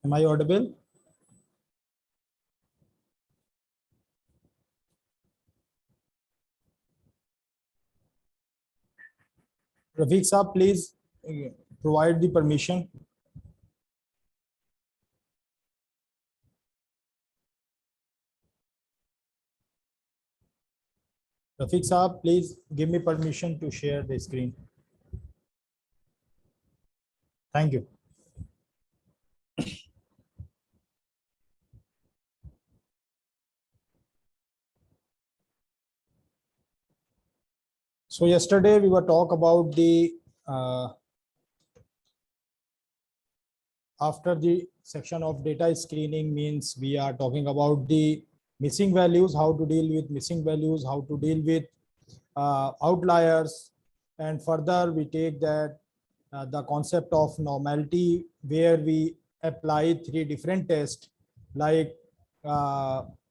Am I audible? Rafiq Saab, please provide the permission. Rafiq Saab, please give me permission to share the screen. Thank you. So yesterday we were talk about the after the section of data screening, means we are talking about the missing values, how to deal with missing values, how to deal with outliers, and further we take that the concept of normality, where we apply three different tests, like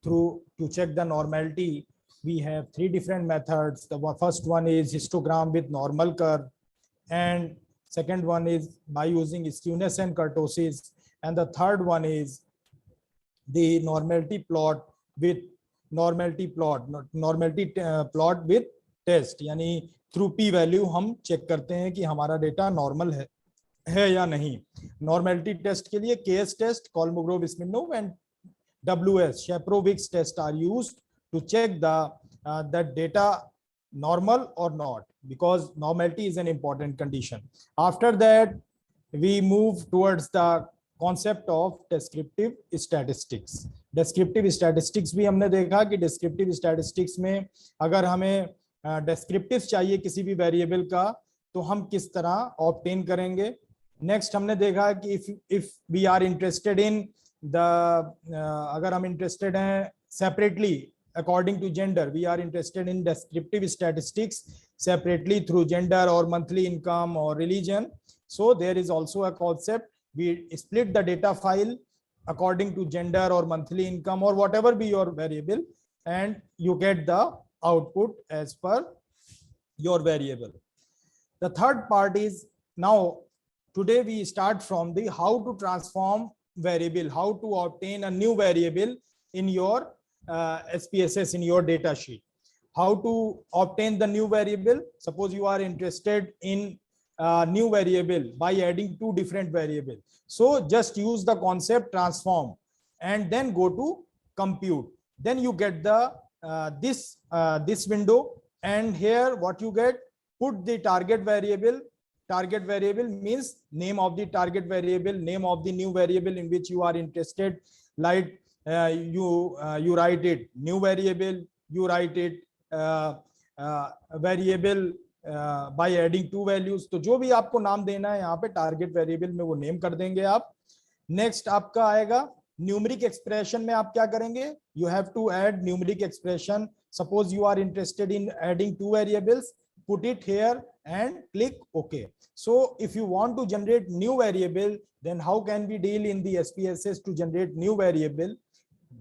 through to check the normality we have three different methods. The first one is histogram with normal curve, and second one is by using skewness and kurtosis, and the third one is the normality plot with plot with test, यानी through p value हम check करते हैं कि हमारा data normal है या नहीं. Normality test के लिए KS test, Kolmogorov-Smirnov and WS Shaprowicz test are used to check that data normal or not, because normality is an important condition. After that we move towards the concept of descriptive statistics. Descriptive statistics भी हमने देखा कि descriptive statistics में अगर हमें descriptive चाहिए किसी भी variable का, तो हम किस तरह obtain करेंगे. Next हमने देखा कि if we are interested in अगर हम interested हैं separately according to gender, we are interested in descriptive statistics separately through gender or monthly income or religion. So there is also a concept, we split the data file according to gender or monthly income or whatever be your variable, and you get the output as per your variable. The third part is, now today we start from the how to transform variable, how to obtain a new variable in your SPSS, in your data sheet. How to obtain the new variable? Suppose you are interested in new variable by adding two different variables. So just use the concept transform and then go to compute. Then you get the this window, and here what you get, put the target variable. Target variable means name of the target variable, name of the new variable in which you are interested. Like you write it new variable, you write it variable by adding two values. तो जो भी आपको नाम देना है यहाँ पे target variable में वो नेम कर देंगे आप. नेक्स्ट आपका आएगा न्यूमेरिक एक्सप्रेशन में आप क्या करेंगे, you have to add numeric expression. Suppose you are interested in adding two variables, put it here and click OK. So if you want to generate new variable, then how can we deal in the SPSS to generate new variable?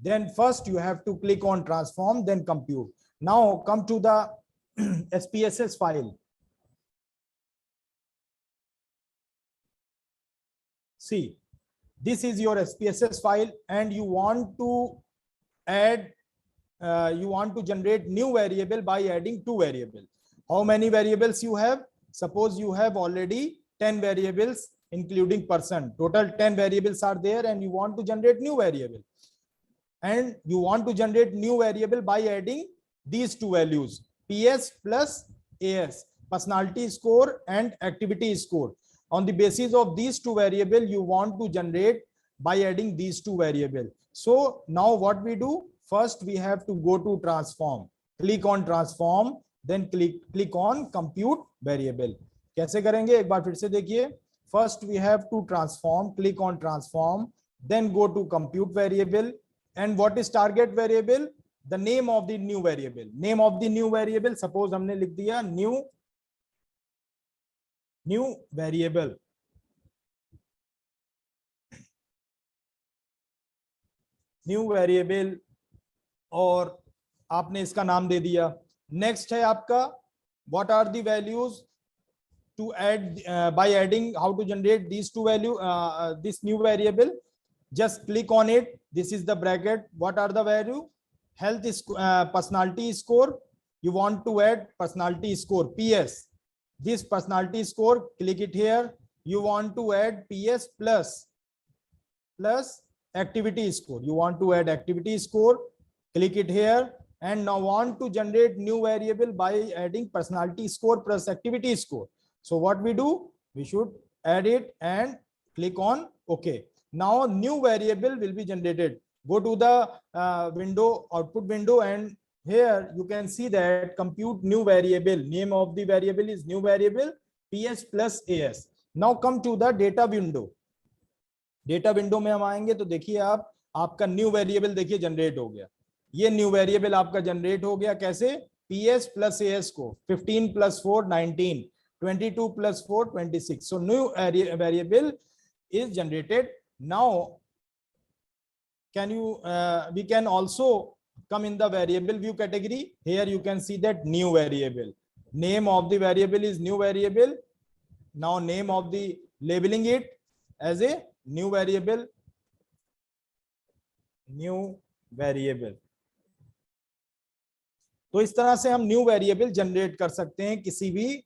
Then first you have to click on transform, then compute. Now come to the SPSS file. See, this is your SPSS file, and you want to add, you want to generate new variable by adding two variables. How many variables you have? Suppose you have already 10 variables including person. Total 10 variables are there, and you want to generate new variable. And you want to generate new variable by adding these two values, PS plus AS, personality score and activity score. On the basis of these two variable, you want to generate by adding these two variable. So now what we do? First we have to go to transform. Click on transform, then click on compute variable. कैसे करेंगे एक बार फिर से देखिए. First we have to transform, click on transform, then go to compute variable. And what is target variable? The name of the new variable. Name of the new variable, suppose हमने लिख दिया new variable. New variable, और आपने इसका नाम दे दिया. Next है आपका what are the values to add by adding, how to generate these two value, this new variable. just click on it. This is the bracket. What are the value? Health is personality score. You want to add personality score, PS. This personality score, click it here. You want to add PS plus activity score. You want to add activity score, click it here. And now want to generate new variable by adding personality score plus activity score. So what we do, we should add it and click on OK. Now new variable will be generated. Go to the output window, and here you can see that compute new variable. Name of the variable is new variable PS plus AS. Now come to the data window. Data window में हम आएंगे तो देखिए आप, आपका new variable देखिए generate हो गया. ये न्यू वेरिएबल आपका जनरेट हो गया कैसे? PS प्लस AS को 15 plus 4 19, 22 plus 4 26. So new variable is generated. Now can you we can also come in the variable view category. Here you can see that new variable. Name of the variable is new variable. Now name of the labeling it as a new variable. तो इस तरह से हम new variable generate कर सकते हैं किसी भी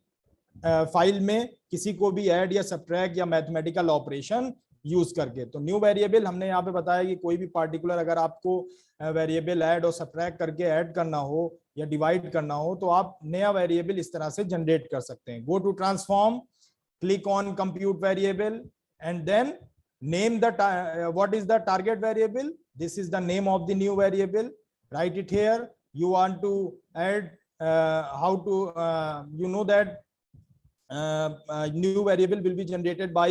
फाइल में, किसी को भी ऐड या सब्ट्रैक्ट या मैथमेटिकल ऑपरेशन यूज करके. तो न्यू वेरिएबल हमने यहाँ पे बताया कि कोई भी पार्टिकुलर अगर आपको वेरिएबल ऐड और सब्ट्रैक्ट करके ऐड करना हो या डिवाइड करना हो तो आप नया वेरिएबल इस तरह से जनरेट कर सकते हैं. Go to transform, click on compute variable and then name the what is the target variable. This is the name of the new variable. Write it here. You want to add how to you know that new variable will be generated by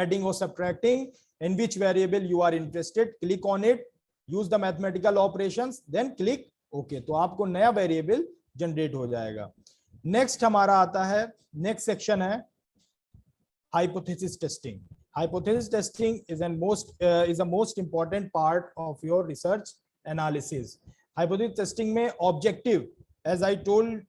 adding or subtracting. In which variable you are interested, click on it, use the mathematical operations, then click OK. तो आपको नया variable generate हो जाएगा. Next हमारा आता है, next section है hypothesis testing. Hypothesis testing is a most important part of your research analysis. Hypothesis testing में objective, as I told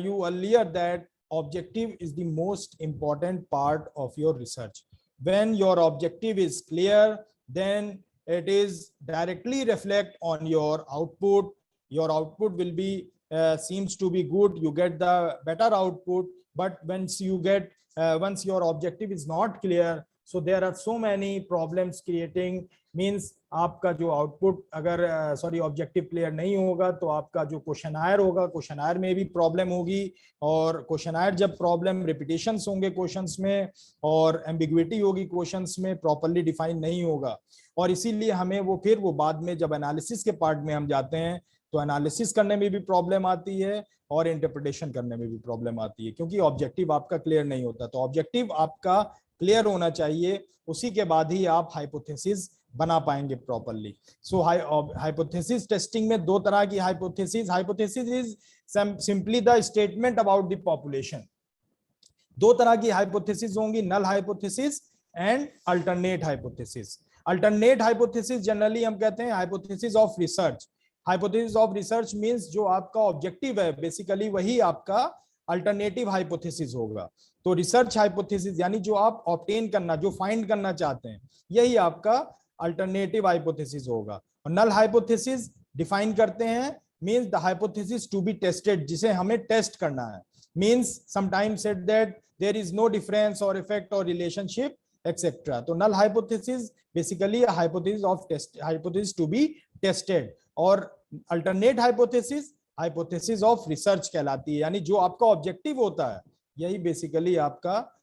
you earlier, that objective is the most important part of your research. When your objective is clear, then it is directly reflect on your output. Your output will be seems to be good. You get the better output. But once you get once your objective is not clear, so there are so many problems creating. Means आपका जो output अगर objective clear नहीं होगा तो आपका जो questionnaire होगा, questionnaire में भी प्रॉब्लम होगी. और क्वेश्चनायर जब प्रॉब्लम रिपीटेशंस होंगे क्वेश्चंस में और एम्बिग्विटी होगी क्वेश्चंस में, प्रॉपर्ली डिफाइन नहीं होगा. और इसीलिए हमें वो फिर वो बाद में जब एनालिसिस के पार्ट में हम जाते हैं तो एनालिसिस करने में भी प्रॉब्लम आती है और इंटरप्रिटेशन करने में भी प्रॉब्लम आती है, क्योंकि ऑब्जेक्टिव आपका क्लियर नहीं होता. तो ऑब्जेक्टिव आपका क्लियर होना चाहिए, उसी के बाद ही आप हाइपोथेसिस बना पाएंगे प्रॉपर्ली. सो हाइपोथेसिस टेस्टिंग में दो तरह की hypothesis is simply the statement about the population. दो तरह की हाइपोथेसिस होंगी, null hypothesis and alternate hypothesis. Alternate hypothesis generally हम कहते हैं hypothesis of research. Hypothesis of research means जो आपका ऑब्जेक्टिव है बेसिकली वही आपका अल्टरनेटिव हाइपोथेसिस होगा. तो रिसर्च हाइपोथेसिस यानी जो आप ऑब्टेन करना, जो फाइंड करना चाहते हैं, यही आपका अल्टरनेटिव हाइपोथेसिस होगा. और नल हाइपोथेसिस डिफाइन करते हैं means the hypothesis to be tested, जिसे हमें टेस्ट करना है. Means sometimes said that there is no difference or effect or relationship etcetera. तो null hypothesis basically hypothesis of test, hypothesis to be tested. और alternate hypothesis hypothesis of research कहलाती है, यानी जो आपका ऑब्जेक्टिव होता है यही बेसिकली आपका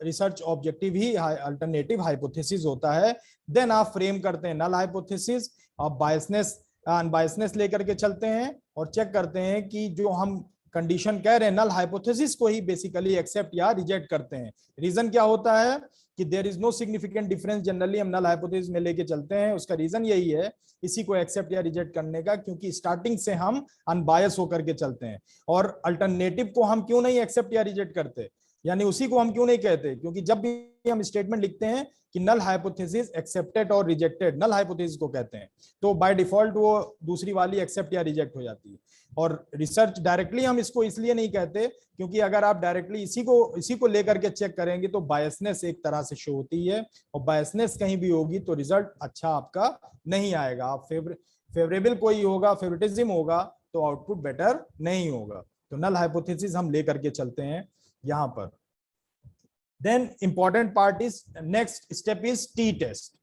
रिसर्च ऑब्जेक्टिव ही अल्टरनेटिव हाइपोथेसिस होता है. देन आप फ्रेम करते हैं नल हाइपोथेसिस. आप बायसनेस अनबायसनेस लेकर के चलते हैं और चेक करते हैं कि जो हम कंडीशन कह रहे हैं नल हाइपोथेसिस को ही बेसिकली एक्सेप्ट या रिजेक्ट करते हैं. रीजन क्या होता है कि there is no significant difference. Generally हम नल हाइपोथेसिस में लेके चलते हैं, उसका रीजन यही है इसी को एक्सेप्ट या रिजेक्ट करने का, क्योंकि स्टार्टिंग से हम अनबायस होकर के चलते हैं. और अल्टरनेटिव को हम क्यों नहीं एक्सेप्ट या रिजेक्ट करते? यानी उसी को हम क्यों नहीं कहते, क्योंकि जब भी हम स्टेटमेंट लिखते हैं कि नल हाइपोथेसिस एक्सेप्टेड और रिजेक्टेड, नल हाइपोथेसिस को कहते हैं, तो बाय डिफॉल्ट वो दूसरी वाली एक्सेप्ट या रिजेक्ट हो जाती है। और रिसर्च डायरेक्टली हम इसको इसलिए नहीं कहते क्योंकि अगर आप डायरेक्टली इसी को लेकर के चेक करेंगे तो बायसनेस एक तरह से शो होती है, और बायसनेस कहीं भी होगी तो रिजल्ट अच्छा आपका नहीं आएगा। आप फेवरेबल कोई होगा, फेवरेटिज्म होगा, तो आउटपुट बेटर नहीं होगा। तो नल हाइपोथेसिस हम लेकर के चलते हैं यहां पर। Then important part is, next step is t test.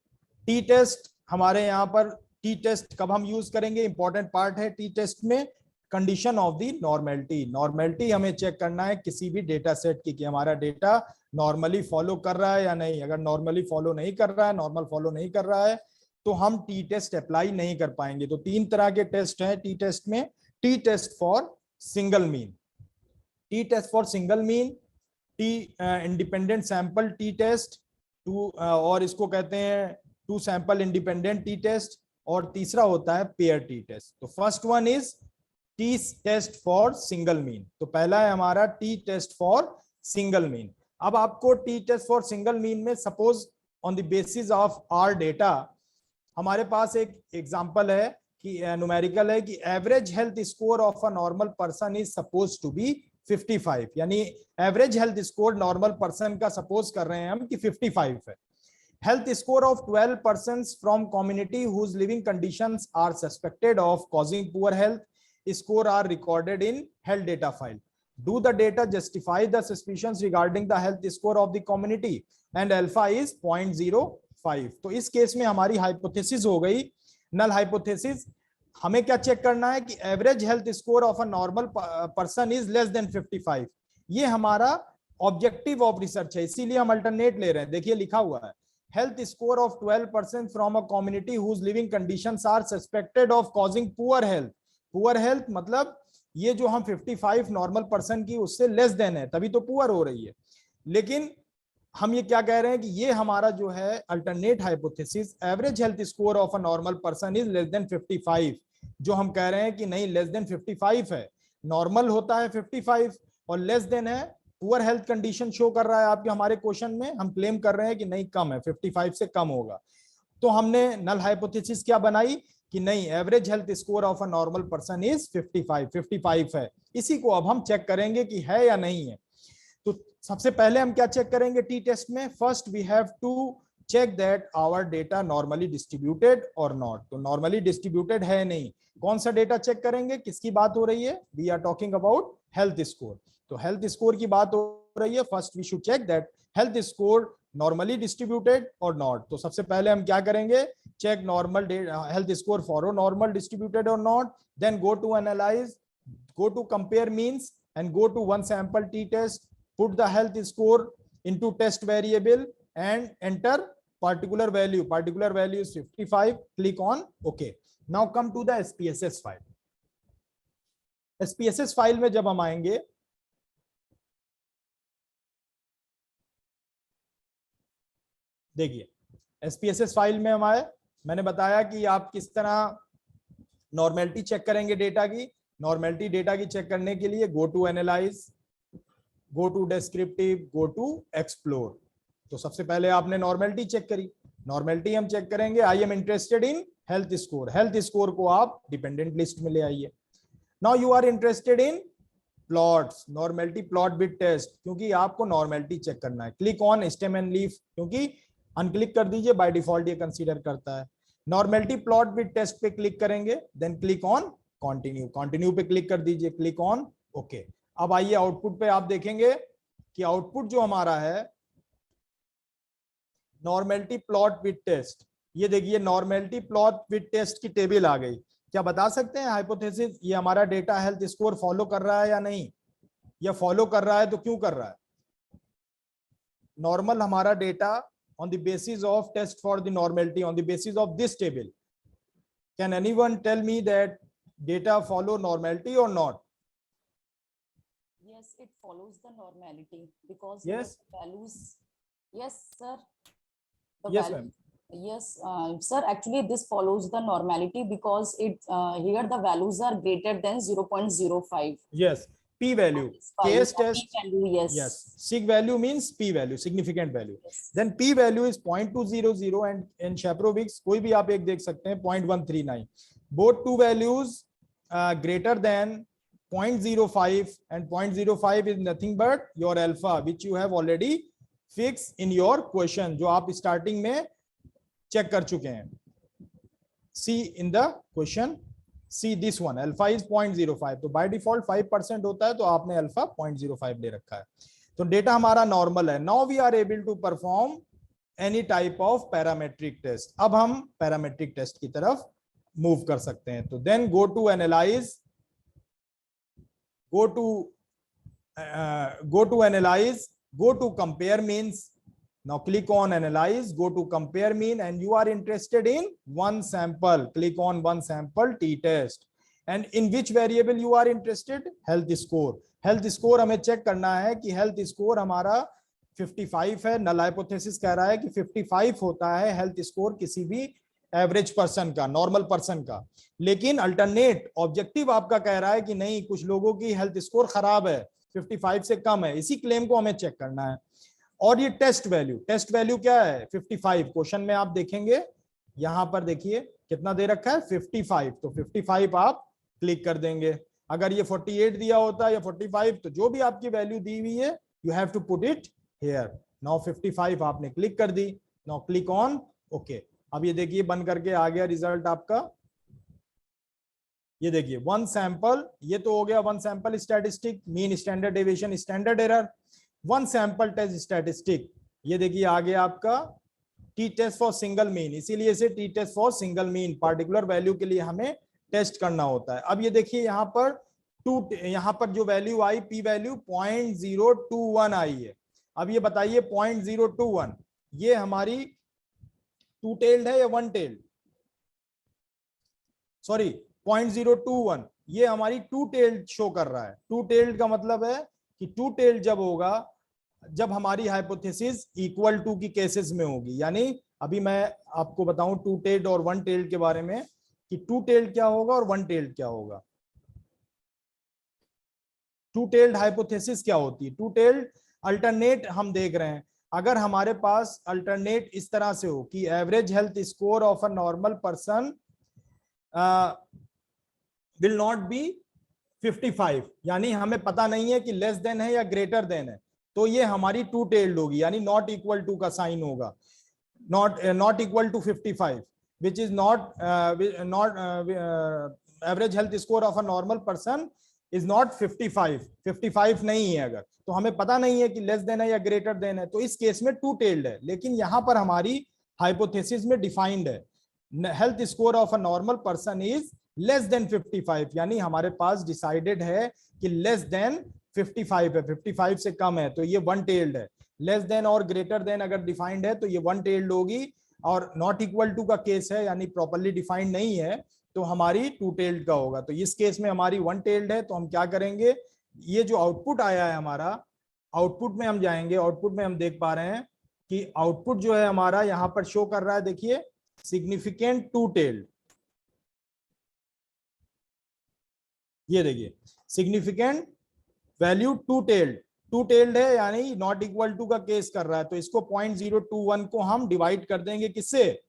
T test हमारे यहाँ पर, टी टेस्ट कब हम यूज करेंगे, इंपॉर्टेंट पार्ट है टी टेस्ट में condition of the normality. Normality हमें चेक करना है किसी भी डेटा सेट की कि हमारा डेटा नॉर्मली फॉलो कर रहा है या नहीं। अगर नॉर्मली फॉलो नहीं कर रहा है, नॉर्मल फॉलो नहीं कर रहा है, तो हम टी टेस्ट अप्लाई नहीं कर पाएंगे। तो 3 तरह के टेस्ट हैं टी टेस्ट में। T test for single mean, t test for single mean, t independent sample T test, और इसको कहते हैं two sample independent T test, और तीसरा होता है पेयर टी टेस्ट। तो first one is t test for single mean. तो पहला है हमारा t test for single mean. अब आपको t test for single mean में suppose on the basis of are data, हमारे पास एक एग्जांपल है कि न्यूमेरिकल है कि average health score of a normal person is suppose to be 55, यानी average health score normal person का सपोज कर रहे हैं हम कि 55 है। Health score of 12 persons from community whose living conditions are suspected of causing poor health score are recorded in health data file. Do the data justify the suspicions regarding the health score of the community? And alpha is 0.05. तो इस case में हमारी hypothesis हो गई null hypothesis. हमें क्या check करना है कि average health score of a normal person is less then 55। ये हमारा ऑब्जेक्टिव ऑफ रिसर्च है, इसीलिए हम अल्टरनेट ले रहे हैं। देखिए लिखा हुआ है health score of 12% from a community whose living conditions are suspected of causing poor health. Poor health मतलब ये जो हम 55 नॉर्मल पर्सन की उससे लेस देन है, तभी तो पुअर हो रही है। लेकिन हम ये क्या कह रहे हैं कि ये हमारा जो है alternate hypothesis, average health score of a normal person is less then 55, जो हम कह रहे हैं कि नहीं लेस देन 55 है। नॉर्मल होता है 55 और लेस देन है पुअर हेल्थ कंडीशन शो कर रहा है आपके हमारे क्वेश्चन में। हम क्लेम कर रहे हैं कि नहीं कम है, 55 से कम होगा। तो हमने नल हाइपोथेसिस क्या बनाई कि नहीं average health score of a normal person is 55 है। इसी को अब हम चेक करेंगे कि है या नहीं है। तो सबसे पहले हम क्या चेक करेंगे टी टेस्ट में, first we have to check that our data normally distributed और नॉट। तो नॉर्मली डिस्ट्रीब्यूटेड है नहीं, कौन सा डेटा चेक करेंगे, किसकी बात हो रही है, we are talking about health score. तो हेल्थ स्कोर की बात हो रही है, first we should check that health score normally distributed और नॉट। तो सबसे पहले हम क्या करेंगे, check normal health score for normal distributed और not, then go to analyze, go to compare means and go to one sample t test, put the health score into test variable and enter particular value is 55, click on OK. Now come to the SPSS file. SPSS file में जब हम आएंगे, देखिए SPSS file में हम आए, मैंने बताया कि आप किस तरह नॉर्मेलिटी चेक करेंगे डेटा की। नॉर्मेलिटी डेटा की चेक करने के लिए go to analyze, go to descriptive, go to explore. तो सबसे पहले आपने नॉर्मेलिटी चेक करी, नॉर्मेलिटी हम चेक करेंगे। I am interested in health score, health score को आप डिपेंडेंट लिस्ट में ले आइए। Now you are interested in plots, normality plot with test, क्योंकि आपको नॉर्मेलिटी चेक करना है। Click on stem and leaf, क्योंकि अनक्लिक कर दीजिए, बाय डिफॉल्ट ये कंसीडर करता है। नॉर्मेलिटी प्लॉट बिट टेस्ट पे क्लिक करेंगे, then click on continue, continue पे क्लिक कर दीजिए, क्लिक ऑन ओके। अब आइए आउटपुट पे, आप देखेंगे कि आउटपुट जो हमारा है नॉर्मेलिटी प्लॉट विद टेस्ट, ये देखिए नॉर्मेलिटी प्लॉट विद टेस्ट की टेबल आ गई। क्या बता सकते हैं हाइपोथेसिस ये हमारा डेटा हेल्थ स्कोर फॉलो कर रहा है या नहीं, या फॉलो कर रहा है तो क्यों कर रहा है। नॉर्मल हमारा data on the basis of test for the normality on the basis of this table, can anyone tell me that data follow normality or not? Yes, it follows the normality because Yes, the values. Yes sir, yes ma'am. Yes sir, actually this follows the normality because it here the values are greater than 0.05. Yes, p value. Case test, value, yes. yes, sig value means p value, significant value. Yes. Then p value is 0.200 and in Shaperovic's कोई भी आप एक देख सकते हैं 0.139. Both two values greater than 0.05 and 0.05 is nothing but your alpha which you have already fixed in your question, जो आप starting में check कर चुके हैं. See in the question, see this one, alpha is 0.05, तो by default 5% होता है, तो आपने alpha 0.05 ले रखा है. तो डेटा हमारा नॉर्मल है. Now we are able to perform any type of parametric test. अब हम parametric test की तरफ मूव कर सकते हैं. तो then go to analyze, go to analyze, go to compare means. Now click on analyze, go to compare mean, and you are interested in one sample. Click on one sample t-test. And in which variable you are interested? Health score. Health score हमें check करना है कि health score हमारा 55 है. null hypothesis कह रहा है कि 55 होता है health score किसी भी एवरेज पर्सन का, नॉर्मल पर्सन का. लेकिन अल्टरनेट ऑब्जेक्टिव आपका कह रहा है कि नहीं, कुछ लोगों की हेल्थ स्कोर खराब है, 55 से कम है. इसी क्लेम को हमें चेक करना है. और ये टेस्ट वैल्यू क्या है? 55. क्वेश्चन में आप देखेंगे, यहां पर देखिए कितना दे रखा है, 55. तो 55 आप क्लिक कर देंगे. अगर ये 48 दिया होता या 45, तो जो भी आपकी वैल्यू दी हुई है you have to put it here. Now 55 आपने क्लिक कर दी. Now click on okay. अब ये देखिए बन करके आ गया रिजल्ट आपका. ये देखिए वन सैंपल, ये तो हो गया one sample statistic, mean standard deviation, standard error. One sample test statistic, ये देखिए आ गया आपका t test for single mean. इसीलिए इसे t test for single mean, particular value के लिए हमें टेस्ट करना होता है. अब ये देखिए यहाँ पर जो वैल्यू आई, पी वैल्यू 0.021 आई है. अब ये बताइए 0.021 ये हमारी टू टेल्ड है या वन टेल्ड? सॉरी, 0.021 ये हमारी टू टेल्ड शो कर रहा है. टू टेल्ड का मतलब है कि टू टेल्ड जब होगा, जब हमारी हाइपोथेसिस इक्वल टू की केसेस में होगी. यानी अभी मैं आपको बताऊं टू टेल्ड और वन टेल्ड के बारे में कि टू टेल्ड क्या होगा और वन टेल्ड क्या होगा. टू टेल्ड हाइपोथेसिस क्या होती है? टू टेल्ड अल्टरनेट हम देख रहे हैं. अगर हमारे पास अल्टरनेट इस तरह से हो कि average health score of a normal person will not be 55, यानी हमें पता नहीं है कि लेस देन है या ग्रेटर देन है, तो ये हमारी टू टेल्ड होगी, यानी नॉट इक्वल टू का साइन होगा. Not equal to 55 which is not average health score of a normal person is not 55 नहीं है अगर, तो हमें पता नहीं है कि लेस देन है या ग्रेटर देन है, तो इस केस में टू टेल्ड है. लेकिन यहां पर हमारी हाइपोथेसिस में डिफाइंड है health score of a normal person is less then 55, यानी हमारे पास डिसाइडेड है कि लेस देन 55 है, 55 से कम है, तो ये वन टेल्ड है. लेस देन और ग्रेटर देन अगर डिफाइंड है तो ये वन टेल्ड होगी, और नॉट इक्वल टू का केस है यानी प्रॉपर्ली डिफाइंड नहीं है, तो हमारी टू टेल्ड का होगा. तो इस केस में हमारी वन टेल्ड है. तो हम क्या करेंगे, ये जो आउटपुट आया है हमारा, आउटपुट में हम जाएंगे. आउटपुट में हम देख पा रहे हैं कि आउटपुट जो है हमारा यहां पर शो कर रहा है, देखिए सिग्निफिकेंट टू टेल्ड. ये देखिए सिग्निफिकेंट वैल्यू टू टेल्ड है, यानी नॉट इक्वल टू का केस कर रहा है. तो इसको 0.021 को हम डिवाइड कर देंगे, किससे?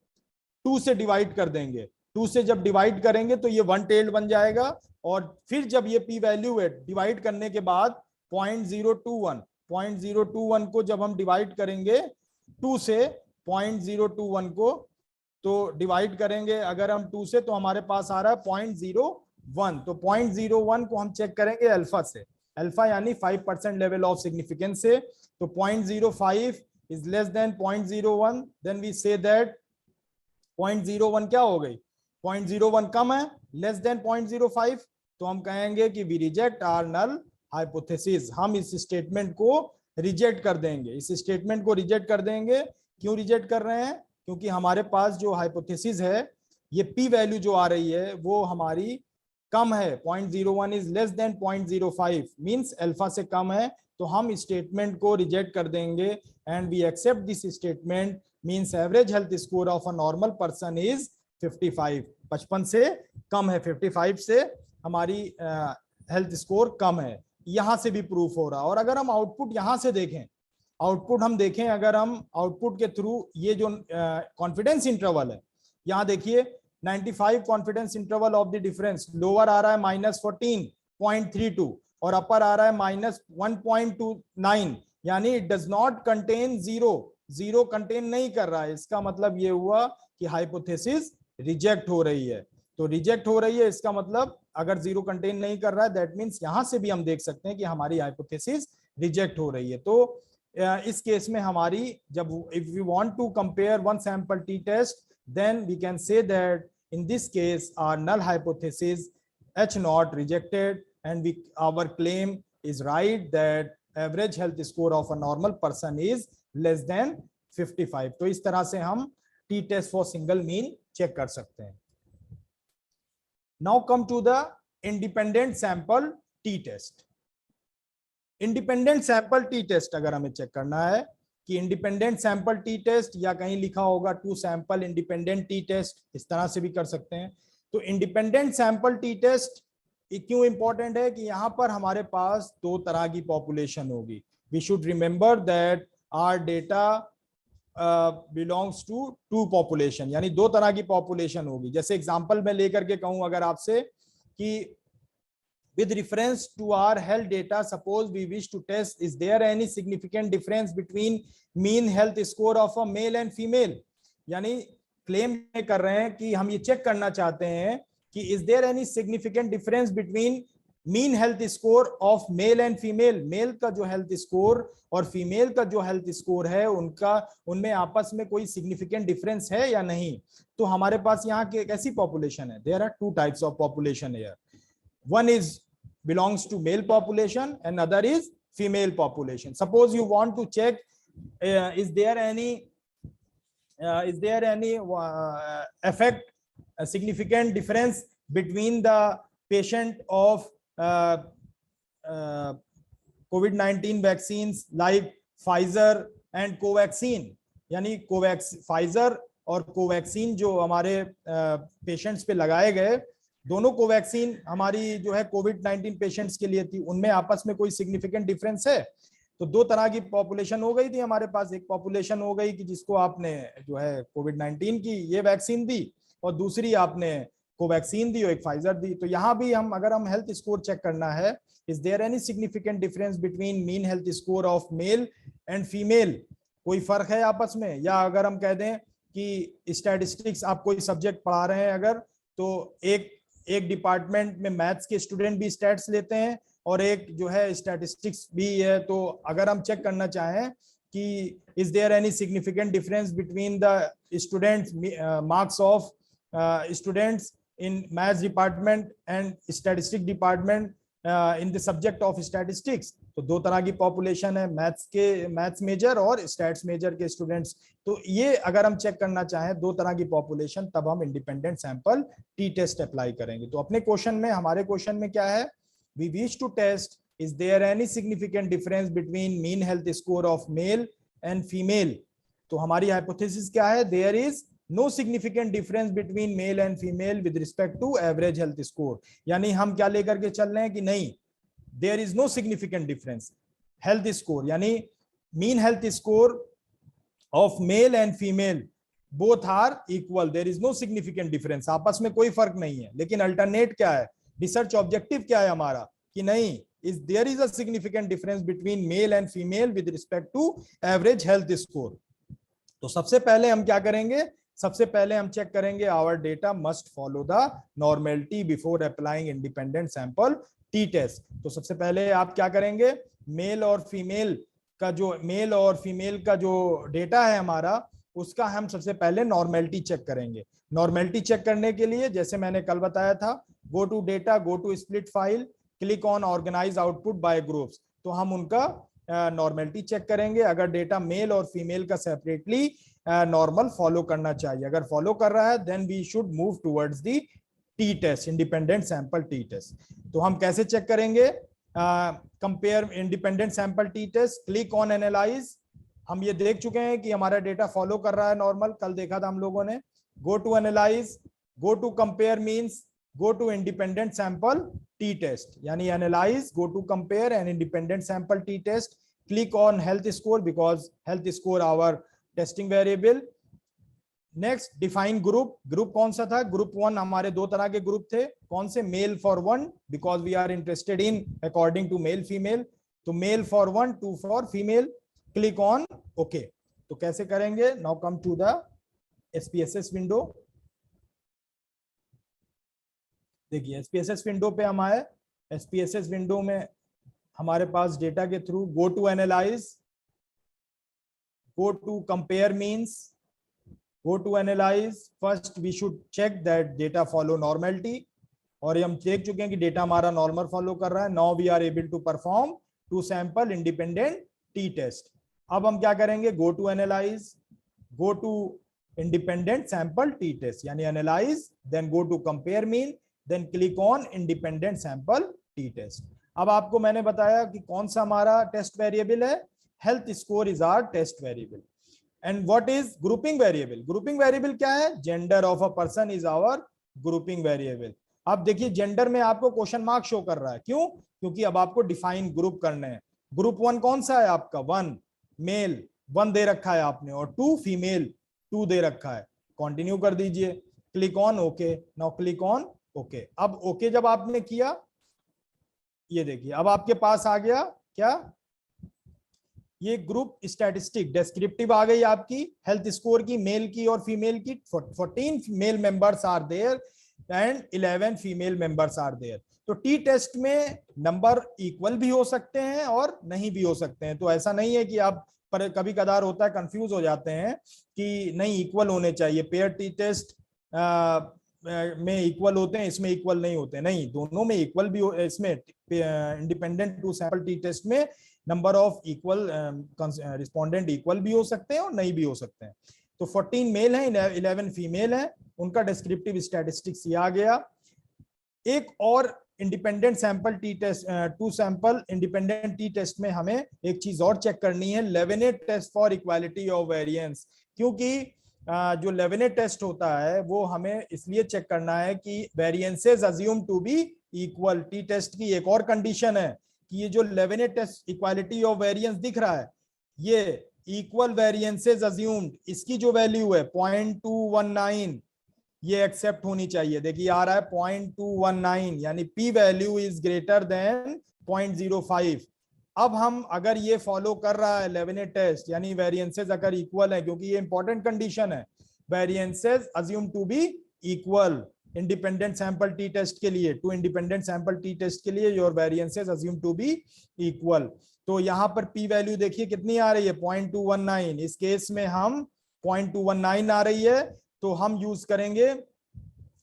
2 से डिवाइड कर देंगे. 2 से जब डिवाइड करेंगे तो ये वन टेल्ड बन जाएगा. और फिर जब ये पी वैल्यू है, डिवाइड करने के बाद 0.021 को जब हम डिवाइड करेंगे 2 से, 0.021 को तो डिवाइड करेंगे अगर हम 2 से, तो हमारे पास आ रहा है 0.01. तो 0.01 को हम चेक करेंगे अल्फा से. अल्फा यानी 5% लेवल ऑफ सिग्निफिकेंस से. तो 0.05 is less than 0.01, then we say that 0.01 क्या हो गई? 0.01 कम है, लेस देन 0.05, तो हम कहेंगे कि we reject our null hypothesis. हम इस स्टेटमेंट को रिजेक्ट कर देंगे. इस स्टेटमेंट को रिजेक्ट कर देंगे. क्यों रिजेक्ट कर रहे हैं? क्योंकि हमारे पास जो हाइपोथेसिस है, ये पी वैल्यू जो आ रही है वो हमारी कम है. 0.01 is less then 0.05 means alpha से कम है. तो हम स्टेटमेंट को रिजेक्ट कर देंगे and we accept this statement means average health score of a normal person is 55. 55 से कम है, 55 से हमारी हेल्थ स्कोर कम है. यहां से भी प्रूफ हो रहा। और अगर हम आउटपुट यहां से देखें, आउटपुट हम देखें, अगर हम आउटपुट के थ्रू ये जो कॉन्फिडेंस इंटरवल है, यहां देखिए 95 confidence interval of the difference, lower आ रहा है -14.32 और अपर आ रहा है -1.29, यानी it does not contain zero, zero contain नहीं कर रहा है। इसका मतलब ये हुआ कि हाइपोथेसिस रिजेक्ट हो रही है। तो रिजेक्ट हो रही है, इसका मतलब अगर जीरो कंटेन नहीं कर रहा है, दैट मींस यहां से भी हम देख सकते हैं कि हमारी हाइपोथेसिस रिजेक्ट हो रही है। तो इस केस में हमारी, जब if we want to compare one sample T test, then we can say that in this case our null hypothesis H naught rejected, and our claim is right that average health score of a normal person is less than 55। तो इस तरह से हम t test for single mean check कर सकते हैं। Now come to the independent sample t test। Independent sample T test अगर हमें चेक करना है कि इंडिपेंडेंट सैंपल टी टेस्ट, या कहीं लिखा होगा two sample independent T test, इस तरह से भी कर सकते हैं। तो इंडिपेंडेंट सैंपल टी टेस्ट क्यों इंपॉर्टेंट है कि यहां पर हमारे पास दो तरह की पॉपुलेशन होगी। We should remember that our data belongs to two population, यानी दो तरह की पॉपुलेशन होगी। जैसे एग्जांपल मैं लेकर के कहूं अगर आपसे कि with reference to our health data, suppose we wish to test is there any significant difference between mean health score of a male and female, यानी क्लेम कर रहे हैं कि हम ये चेक करना चाहते हैं कि is there any significant difference between mean health score of male and female, male का जो हेल्थ स्कोर और फीमेल का जो हेल्थ स्कोर है उनका, उनमें आपस में कोई सिग्निफिकेंट डिफरेंस है या नहीं। तो हमारे पास यहाँ की एक ऐसी पॉपुलेशन है, there are two types of population here, one is belongs to male population and other is female population. Suppose you want to check is there any effect, a significant difference between the patient of COVID-19 vaccines like Pfizer and Covaxin, यानी Pfizer और Covaxin जो हमारे patients पे लगाए गए, दोनों Covaxin हमारी जो है कोविड-19 पेशेंट्स के लिए थी, उनमें आपस में कोई सिग्निफिकेंट डिफरेंस है। तो दो तरह की पॉपुलेशन हो गई थी हमारे पास। एक पॉपुलेशन हो गई कि जिसको आपने जो है कोविड-19 की ये वैक्सीन दी, और दूसरी आपने कोवैक्सीन दी और एक फाइजर दी। तो यहाँ भी हम, अगर हम हेल्थ स्कोर चेक करना है, is there any significant difference between mean health score of male and female, कोई फर्क है आपस में। या अगर हम कह दें कि स्टैटिस्टिक्स आप कोई सब्जेक्ट पढ़ा रहे हैं अगर, तो एक डिपार्टमेंट में मैथ्स के स्टूडेंट भी स्टैट्स लेते हैं और एक जो है स्टैटिस्टिक्स भी है। तो अगर हम चेक करना चाहें कि is there any significant difference between the students marks of students in maths department and statistic department in the subject of statistics, तो दो तरह की पॉपुलेशन है, मैथ्स मेजर और स्टैट्स मेजर के स्टूडेंट्स। तो ये अगर हम चेक करना चाहें दो तरह की पॉपुलेशन, तब हम independent sample T test apply करेंगे। तो अपने क्वेश्चन में, हमारे क्वेश्चन में क्या है, we wish to test is there any significant difference between mean health score of male and female. तो हमारी हाइपोथेसिस क्या है, there is no significant difference between male and female with respect to average health score. यानी हम क्या लेकर के चल रहे हैं कि नहीं, there is no significant difference health score, यानी mean health score of male and female both are equal, there is no significant difference, आपस में कोई फर्क नहीं है। लेकिन अल्टरनेट क्या है, रिसर्च ऑब्जेक्टिव क्या है हमारा, कि नहीं, is there is a significant difference between male and female with respect to average health score. तो सबसे पहले हम क्या करेंगे, सबसे पहले हम चेक करेंगे our data must follow the normality before applying independent sample T test. तो सबसे पहले आप क्या करेंगे, मेल और फीमेल का जो डेटा है हमारा, उसका हम सबसे पहले नॉर्मेलिटी चेक करेंगे। नॉर्मेलिटी चेक करने के लिए, जैसे मैंने कल बताया था, go to data, go to split file, click on organize output by groups. तो हम उनका नॉर्मेलिटी चेक करेंगे अगर डेटा मेल और फीमेल का सेपरेटली नॉर्मल फॉलो करना चाहिए। अगर फॉलो कर रहा है, then we should move towards the t test, independent sample T test. तो हम कैसे चेक करेंगे, compare independent sample T test, click on analyze. हम ये देख चुके हैं कि हमारा डेटा फॉलो कर रहा है नॉर्मल, कल देखा था हम लोगों ने। Go to analyze, go to compare means, go to independent sample t test, yani analyze, go to compare and independent sample t test, click on health score because health score our testing variable. Next define group, group कौन सा था, group 1, हमारे दो तरह के group थे, कौन से, male for 1 because we are interested in according to male female, तो male for 1, 2 for female, click on okay. तो कैसे करेंगे, now come to the SPSS विंडो। देखिए SPSS विंडो पे हम आए, SPSS विंडो में हमारे पास डेटा के through go to analyze, go to compare means, go to analyze, first we should check that data follow normality, और ये हम देख चुके हैं कि डेटा हमारा नॉर्मल फॉलो कर रहा है। now we are able to perform to sample independent t test। अब हम क्या करेंगे, go to analyze, go to independent sample t test, यानी analyze, then go to compare mean, then click on independent sample t test। अब आपको मैंने बताया कि कौन सा हमारा टेस्ट वेरिएबल है, health score is our test variable. And what is grouping variable? Grouping variable क्या है, gender of a person is our grouping variable। अब देखिए जेंडर में आपको क्वेश्चन मार्क शो कर रहा है, क्यों, क्योंकि अब आपको डिफाइन ग्रुप करने हैं। ग्रुप 1 कौन सा है आपका, 1 मेल 1 दे रखा है आपने, और 2 फीमेल 2 दे रखा है। कंटिन्यू कर दीजिए, click on okay, now click on okay. अब ओके जब आपने किया, ये देखिए अब आपके पास आ गया क्या, ये ग्रुप स्टैटिस्टिक डिस्क्रिप्टिव आ गई आपकी हेल्थ स्कोर की, मेल की और फीमेल की। 14 male members are there and 11 female members are there. तो टी टेस्ट में नंबर इक्वल भी हो सकते हैं और नहीं भी हो सकते हैं, तो ऐसा नहीं है कि आप, पर कभी कदार होता है कंफ्यूज हो जाते हैं कि नहीं इक्वल होने चाहिए, पेयर टी टेस्ट में इक्वल होते हैं, इसमें इक्वल नहीं होते, नहीं, दोनों में इक्वल भी हो। इसमें independent two sample T test में number of equal respondent equal भी हो सकते हैं और नहीं भी हो सकते हैं। तो 14 मेल हैं, 11 फीमेल हैं, उनका डिस्क्रिप्टिव स्टैटिस्टिक्स ये आ गया। एक और independent sample T test, 2 sample independent T test में हमें एक चीज और चेक करनी है, Levene test for equality of variance. क्योंकि जो लेवेनेट टेस्ट होता है वो हमें इसलिए चेक करना है कि variances assume to be equal. T test की एक और कंडीशन है कि ये जो Levene test equality of variance दिख रहा है, ये इक्वल वेरिएंसेस अज्यूम्ड, इसकी जो वैल्यू है 0.219, ये एक्सेप्ट होनी चाहिए। देखिए आ रहा है 0.219, यानी p value is greater than 0.05। अब हम अगर ये फॉलो कर रहा है लेवेनेट टेस्ट, यानी वेरिएंसेस अगर इक्वल है, क्योंकि ये इंपॉर्टेंट कंडीशन है, variances assume to be equal independent sample T test के लिए, two independent sample T test के लिए your variances assume to be equal. तो यहाँ पर पी वैल्यू देखिए कितनी आ रही है, 0.219। इस केस में हम 0.219 आ रही है, तो हम यूज करेंगे,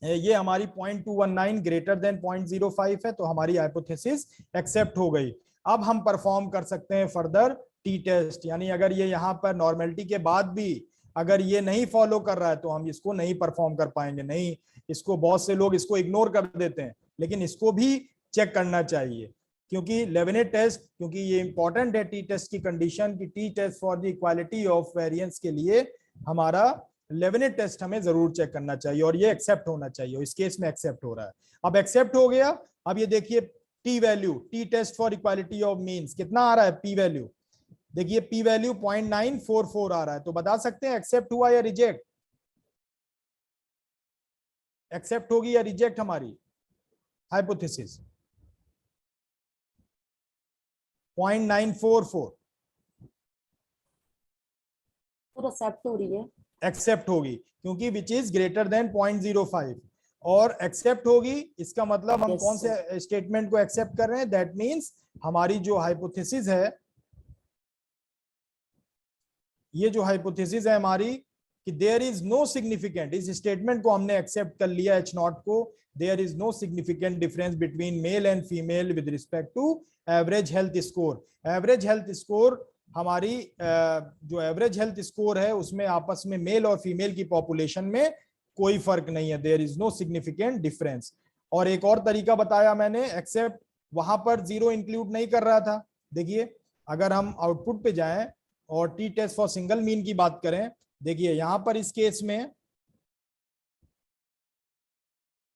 ये हमारी 0.219 ग्रेटर देन 0.05 है, तो हमारी हाइपोथेसिस एक्सेप्ट हो गई। अब हम परफॉर्म कर सकते हैं फर्दर टी टेस्ट, यानी अगर ये यहाँ पर नॉर्मेलिटी के बाद भी अगर ये नहीं फॉलो कर रहा है तो हम इसको नहीं परफॉर्म कर पाएंगे। नहीं, इसको बहुत से लोग इसको इग्नोर कर देते हैं, लेकिन इसको भी चेक करना चाहिए, क्योंकि लेवेनेट टेस्ट, क्योंकि ये इंपॉर्टेंट है टी टेस्ट की कंडीशन की t test for the equality of variance के लिए हमारा लेवेनेट टेस्ट हमें जरूर चेक करना चाहिए और ये एक्सेप्ट होना चाहिए। इस केस में एक्सेप्ट हो रहा है, अब एक्सेप्ट हो गया। अब ये देखिए t value, t test for equality of means कितना आ रहा है, पी वैल्यू देखिए, पी वैल्यू 0.944 आ रहा है। तो बता सकते हैं एक्सेप्ट हुआ या रिजेक्ट, एक्सेप्ट होगी या रिजेक्ट हमारी हाइपोथेसिस। 0.944 एक्सेप्ट हो रही है, एक्सेप्ट होगी, क्योंकि विच इज ग्रेटर देन 0.05 और एक्सेप्ट होगी। इसका मतलब हम कौन से स्टेटमेंट को एक्सेप्ट कर रहे हैं, दैट मींस हमारी जो हाइपोथेसिस है, ये जो हाइपोथेसिस है हमारी कि देयर इज नो सिग्निफिकेंट, इस स्टेटमेंट को हमने एक्सेप्ट कर लिया H नॉट को, there is no significant difference between male and female with respect to average health score. Average health score हमारी जो एवरेज हेल्थ स्कोर है उसमें आपस में मेल और फीमेल की पॉपुलेशन में कोई फर्क नहीं है, there is no significant difference. और एक और तरीका बताया मैंने, एक्सेप्ट वहां पर जीरो इंक्लूड नहीं कर रहा था। देखिए अगर हम आउटपुट पे जाएं और T test for single mean की बात करें, देखिए यहां पर इस केस में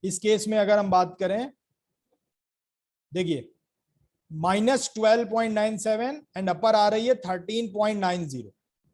इस केस में अगर हम बात करें, देखिए -12.97 एंड अपर आ रही है 13.90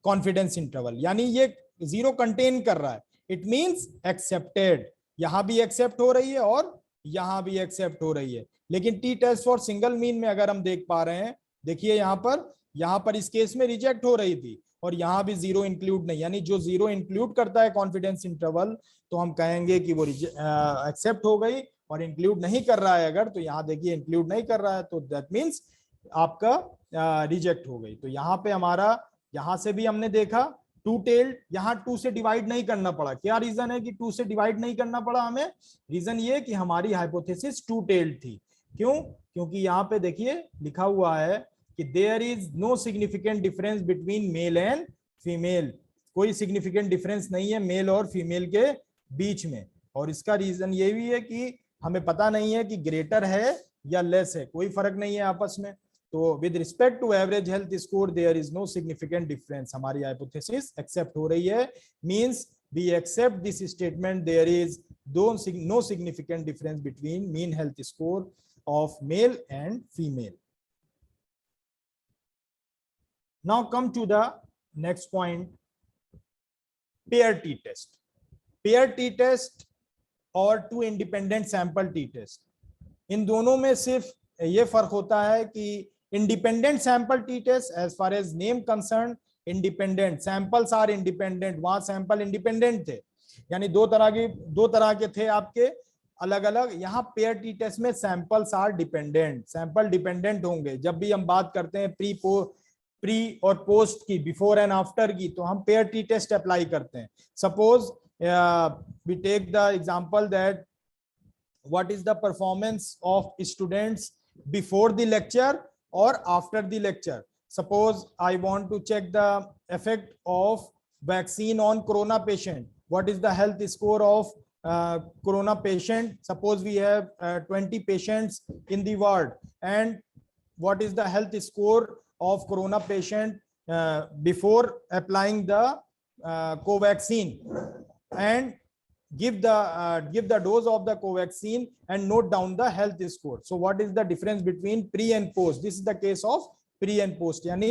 कॉन्फिडेंस इंटरवल, यानी ये 0 कंटेन कर रहा है, इट मींस एक्सेप्टेड। यहां भी एक्सेप्ट हो रही है और यहां भी एक्सेप्ट हो रही है। लेकिन T test for single mean में अगर हम देख पा रहे हैं, देखिए यहां पर इस केस में रिजेक्ट हो रही थी और यहां भी 0 इंक्लूड नहीं, यानी जो 0 इंक्लूड करता है कॉन्फिडेंस इंटरवल तो हम कहेंगे कि वो एक्सेप्ट हो गई, और इंक्लूड नहीं कर रहा है अगर, तो यहां देखिए इंक्लूड नहीं कर रहा है तो दैट मींस आपका रिजेक्ट हो गई। तो यहां पे हमारा, यहां से भी हमने देखा टू टेल्ड, यहां 2 से डिवाइड नहीं करना पड़ा। क्या रीजन है कि 2 से डिवाइड नहीं करना पड़ा हमें? रीजन ये कि हमारी हाइपोथेसिस टू टेल्ड थी। क्यों? क्योंकि यहाँ पे देखिए लिखा हुआ है कि there is no significant difference between male and female, कोई सिग्निफिकेंट डिफरेंस नहीं है मेल और फीमेल के बीच में। और इसका रीजन ये भी है कि हमें पता नहीं है कि ग्रेटर है या लेस है, कोई फर्क नहीं है आपस में। तो with respect to average health score there is no significant difference, हमारी हाइपोथेसिस एक्सेप्ट हो रही है, means we accept this statement, there is no significant difference between mean health score of male and female. Now come to the next point, pair t test. Pair t test और two independent sample T test, इन दोनों में सिर्फ ये फर्क होता है कि independent sample T test as far as name concern, independent samples are independent, वहां सैंपल इंडिपेंडेंट थे, यानी दो तरह के थे आपके अलग अलग। यहाँ पेयर टी टेस्ट में samples are dependent, sample dependent होंगे। जब भी हम बात करते हैं प्री और पोस्ट की, बिफोर एंड आफ्टर की, तो हम पेयर टी टेस्ट अप्लाई करते हैं। Suppose we take the example that what is the performance of students before the lecture or after the lecture. Suppose I want to check the effect of vaccine on corona patient. What is the health score of corona patient? Suppose we have 20 patients in the ward, and what is the health score of corona patient before applying the Covaxin, and give the dose of the Covaxin and note down the health score. So what is the difference between pre and post? This is the case of pre and post, यानी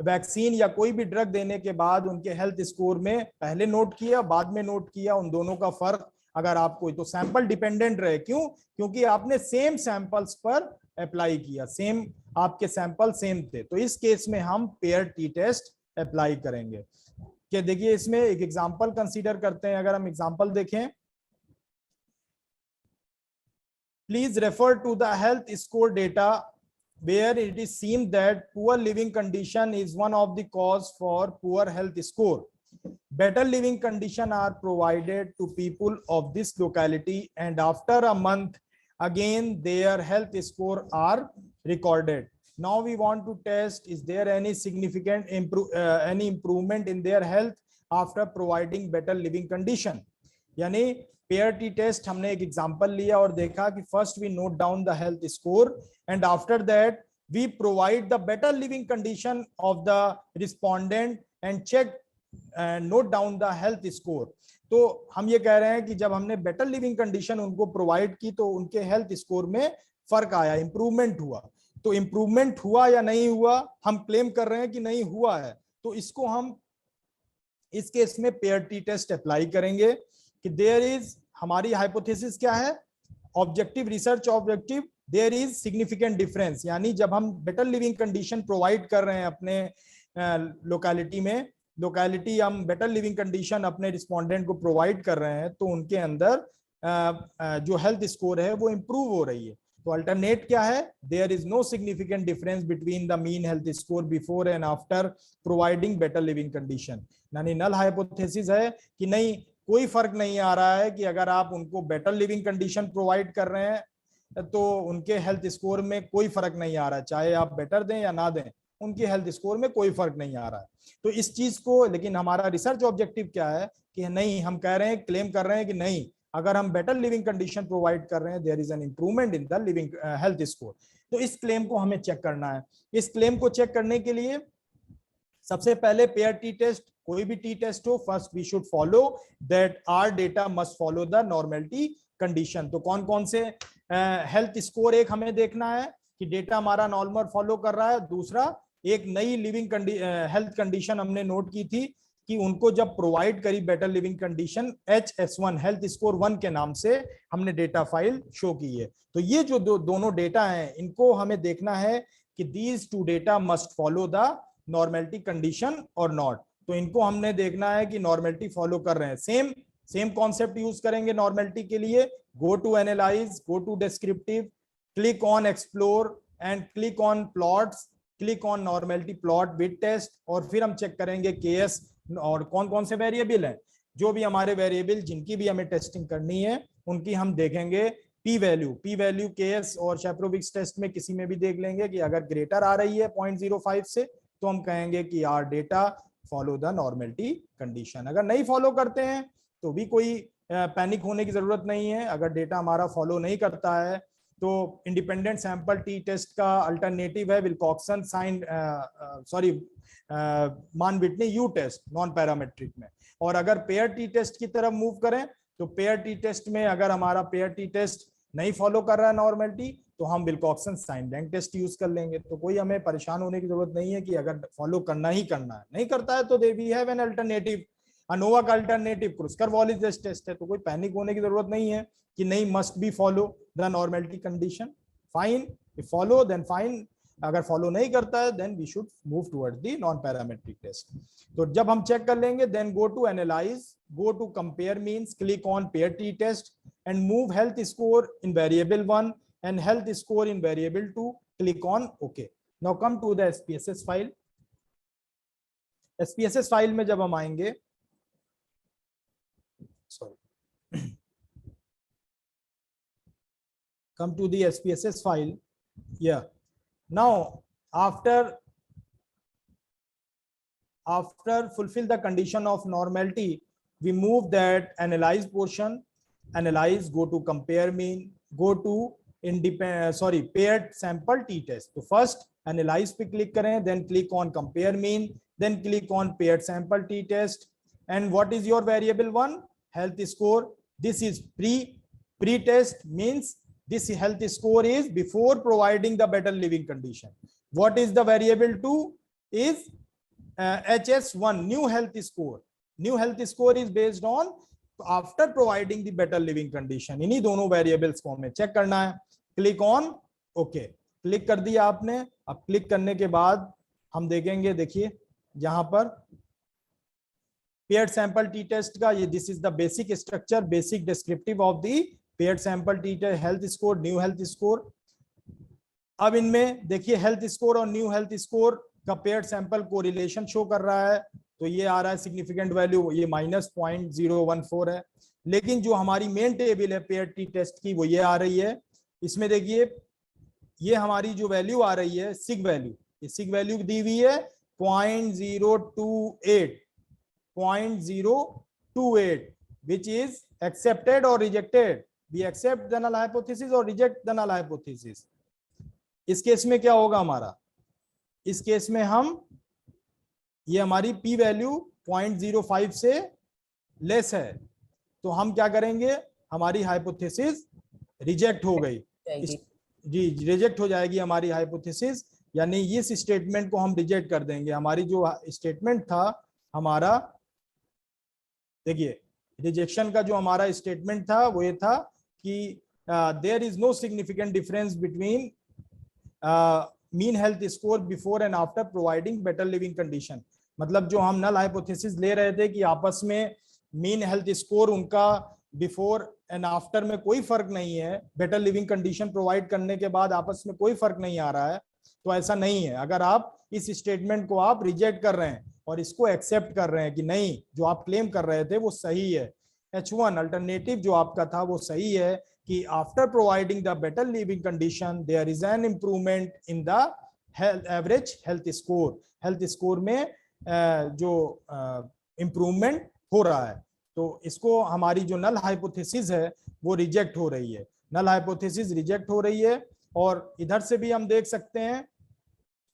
vaccine या कोई भी drug देने के बाद उनके health score में पहले नोट किया, बाद में नोट किया, उन दोनों का फर्क अगर आपको, तो सैंपल डिपेंडेंट रहे। क्यों? क्योंकि आपने सेम सैंपल्स पर अप्लाई किया, सेम आपके सैंपल सेम थे। तो इस केस में हम पेयर टी टेस्ट अप्लाई करेंगे। कि देखिए इसमें एक एग्जांपल कंसीडर करते हैं। अगर हम एग्जांपल देखें, please refer to the health score data where it is seen that poor living condition is one of the cause for poor health score. Better living condition are provided to people of this locality, and after a month again their health score are recorded. Now we want to test, is there any significant any improvement in their health after providing better living condition. यानी pair T test हमने एक example लिया और देखा कि first we note down the health score and after that we provide the better living condition of the respondent and check note down the health score. तो हम ये कह रहे हैं कि जब हमने बेटर लिविंग कंडीशन उनको प्रोवाइड की तो उनके हेल्थ स्कोर में फर्क आया, इंप्रूवमेंट हुआ. तो इंप्रूवमेंट हुआ या नहीं हुआ, हम क्लेम कर रहे हैं कि नहीं हुआ है, तो इसको हम इस केस में पेयर टी टेस्ट अप्लाई करेंगे कि देयर इज, हमारी हाइपोथेसिस क्या है, objective research objective, there is significant difference. यानी जब हम बेटर लिविंग कंडीशन प्रोवाइड कर रहे हैं अपने लोकेलिटी में, लोकेलिटी हम बेटर लिविंग कंडीशन अपने रिस्पोंडेंट को प्रोवाइड कर रहे हैं, तो उनके अंदर जो हेल्थ स्कोर है वो इंप्रूव हो रही है. तो अल्टरनेट क्या है, there is no significant difference between the mean health score before and after providing better living condition. यानी नल हाइपोथेसिस है कि नहीं, कोई फर्क नहीं आ रहा है कि अगर आप उनको बेटर लिविंग कंडीशन प्रोवाइड कर रहे हैं तो उनके हेल्थ स्कोर में कोई फर्क नहीं आ रहा है, चाहे आप बेटर दें या ना दें, उनके हेल्थ स्कोर में कोई फर्क नहीं आ रहा है. तो इस चीज को, लेकिन हमारा रिसर्च ऑब्जेक्टिव क्या है कि नहीं, हम कह रहे हैं, क्लेम कर रहे हैं कि नहीं, अगर हम बेटर लिविंग कंडीशन प्रोवाइड कर रहे हैं there is an improvement in the living health score. तो इस क्लेम को हमें चेक करना है. इस क्लेम को चेक करने के लिए सबसे पहले पेयर टी टेस्ट, कोई भी टी टेस्ट हो, first we should follow that our data must follow the normality condition. तो कौन कौन से हेल्थ स्कोर, एक हमें देखना है कि डेटा हमारा नॉर्मल फॉलो कर रहा है, दूसरा एक नई लिविंग हेल्थ कंडीशन हमने नोट की थी कि उनको जब प्रोवाइड करी better living condition, HS1 health score 1 के नाम से हमने डेटा फाइल शो की है। तो ये जो दोनों डेटा हैं, इनको हमें देखना है कि these two data must follow the normality condition और नॉट। तो इनको हमने देखना है कि नॉर्मेलिटी फॉलो कर रहे हैं। सेम कॉन्सेप्ट यूज करेंगे नॉर्मेलिटी के लिए। Go to analyze, go to descriptive, click on explore and click on plots, click on normality plot with test, और फिर हम चेक करेंगे केएस और कौन कौन से वेरिएबल हैं, जो भी हमारे वेरिएबल जिनकी भी हमें टेस्टिंग करनी है उनकी हम देखेंगे पी वैल्यू केएस और शेप्रोविक्स टेस्ट में किसी में भी देख लेंगे कि अगर ग्रेटर आ रही है 0.05 से तो हम कहेंगे कि our data follow the normality condition. अगर नहीं फॉलो करते हैं तो भी कोई पैनिक होने की जरूरत नहीं है। अगर डेटा हमारा फॉलो नहीं करता है तो इंडिपेंडेंट सैंपल टी टेस्ट का अल्टरनेटिव है Wilcoxon Mann Whitney U test non parametric में। और अगर पेयर टी टेस्ट की तरफ मूव करें तो पेयर टी टेस्ट में अगर हमारा पेयर टी टेस्ट नहीं फॉलो कर रहा है नॉर्मेलिटी तो हम Wilcoxon sign bank test use कर लेंगे। तो कोई हमें परेशान होने की जरूरत नहीं है कि अगर फॉलो करना ही करना है, नहीं करता है तो they we have an alternative. ANOVA का अल्टरनेटिव क्रुस्कर-वॉलिस टेस्ट है। तो कोई पैनिक होने की जरूरत नहीं है कि नहीं must be follow the normality condition. Fine, if follow then fine, अगर फॉलो नहीं करता है then we should move toward the non parametric test. तो जब हम चेक कर लेंगे then go to analyze, go to compare means, click on pair t-test and move health score in variable 1 and health score in variable 2, click on OK. Now come to the SPSS file. SPSS file में जब हम आएंगे, sorry, come to the SPSS file. Yeah, now after fulfill the condition of normality, we move that analyze portion, analyze, go to compare mean, go to paired sample t-test. तो first analyze पे click करें, then click on compare mean, then click on paired sample t-test, and what is your variable 1? Health score. This is pre-test means this health score is before providing the better living condition. What is the variable 2? Is HS1 new health score. New health score is based on after providing the better living condition. इन्हीं दोनों variables को हमें check करना है। Click on okay, click कर दिया आपने। अब क्लिक करने के बाद हम देखेंगे, देखिए यहां पर पेयर्ड सैंपल टी टेस्ट का ये this is the basic structure, basic descriptive of the paired sample T test, health score, new health score. अब इनमें देखिए हेल्थ स्कोर और न्यू हेल्थ स्कोर का पेयर्ड सैंपल कोरिलेशन शो कर रहा है। तो ये आ रहा है सिग्निफिकेंट वैल्यू, ये -0.014 है। लेकिन जो हमारी मेन टेबल है पेयर टी टेस्ट की वो ये आ रही है। इसमें देखिए ये हमारी जो वैल्यू आ रही है सिग वैल्यू, ये सिग वैल्यू दी हुई है 0.028 विच इज एक्सेप्टेड और rejected. We accept the null hypothesis और रिजेक्ट द नल हाइपोथेसिस। इस केस में क्या होगा हमारा, इस केस में हम ये हमारी पी वैल्यू 0.05 से लेस है तो हम क्या करेंगे, हमारी हाइपोथेसिस रिजेक्ट हो गई। जी रिजेक्ट हो जाएगी हमारी हाइपोथेसिस, यानी इस स्टेटमेंट को हम रिजेक्ट कर देंगे। हमारी जो स्टेटमेंट था हमारा, देखिए रिजेक्शन का जो हमारा स्टेटमेंट था वो ये था कि there is no significant difference between mean health score before and after providing better living condition. मतलब जो हम नल हाइपोथेसिस ले रहे थे कि आपस में मीन हेल्थ स्कोर उनका बिफोर एंड आफ्टर में कोई फर्क नहीं है, बेटर लिविंग कंडीशन प्रोवाइड करने के बाद आपस में कोई फर्क नहीं आ रहा है, तो ऐसा नहीं है। अगर आप इस स्टेटमेंट को आप रिजेक्ट कर रहे हैं और इसको एक्सेप्ट कर रहे हैं कि नहीं जो आप क्लेम कर रहे थे वो सही है, H1 अल्टरनेटिव जो आपका था वो सही है कि after providing the better living condition there is an improvement in the average health score. Health score में जो इंप्रूवमेंट हो रहा है, तो इसको हमारी जो नल हाइपोथेसिस है वो रिजेक्ट हो रही है, नल हाइपोथेसिस रिजेक्ट हो रही है। और इधर से भी हम देख सकते हैं,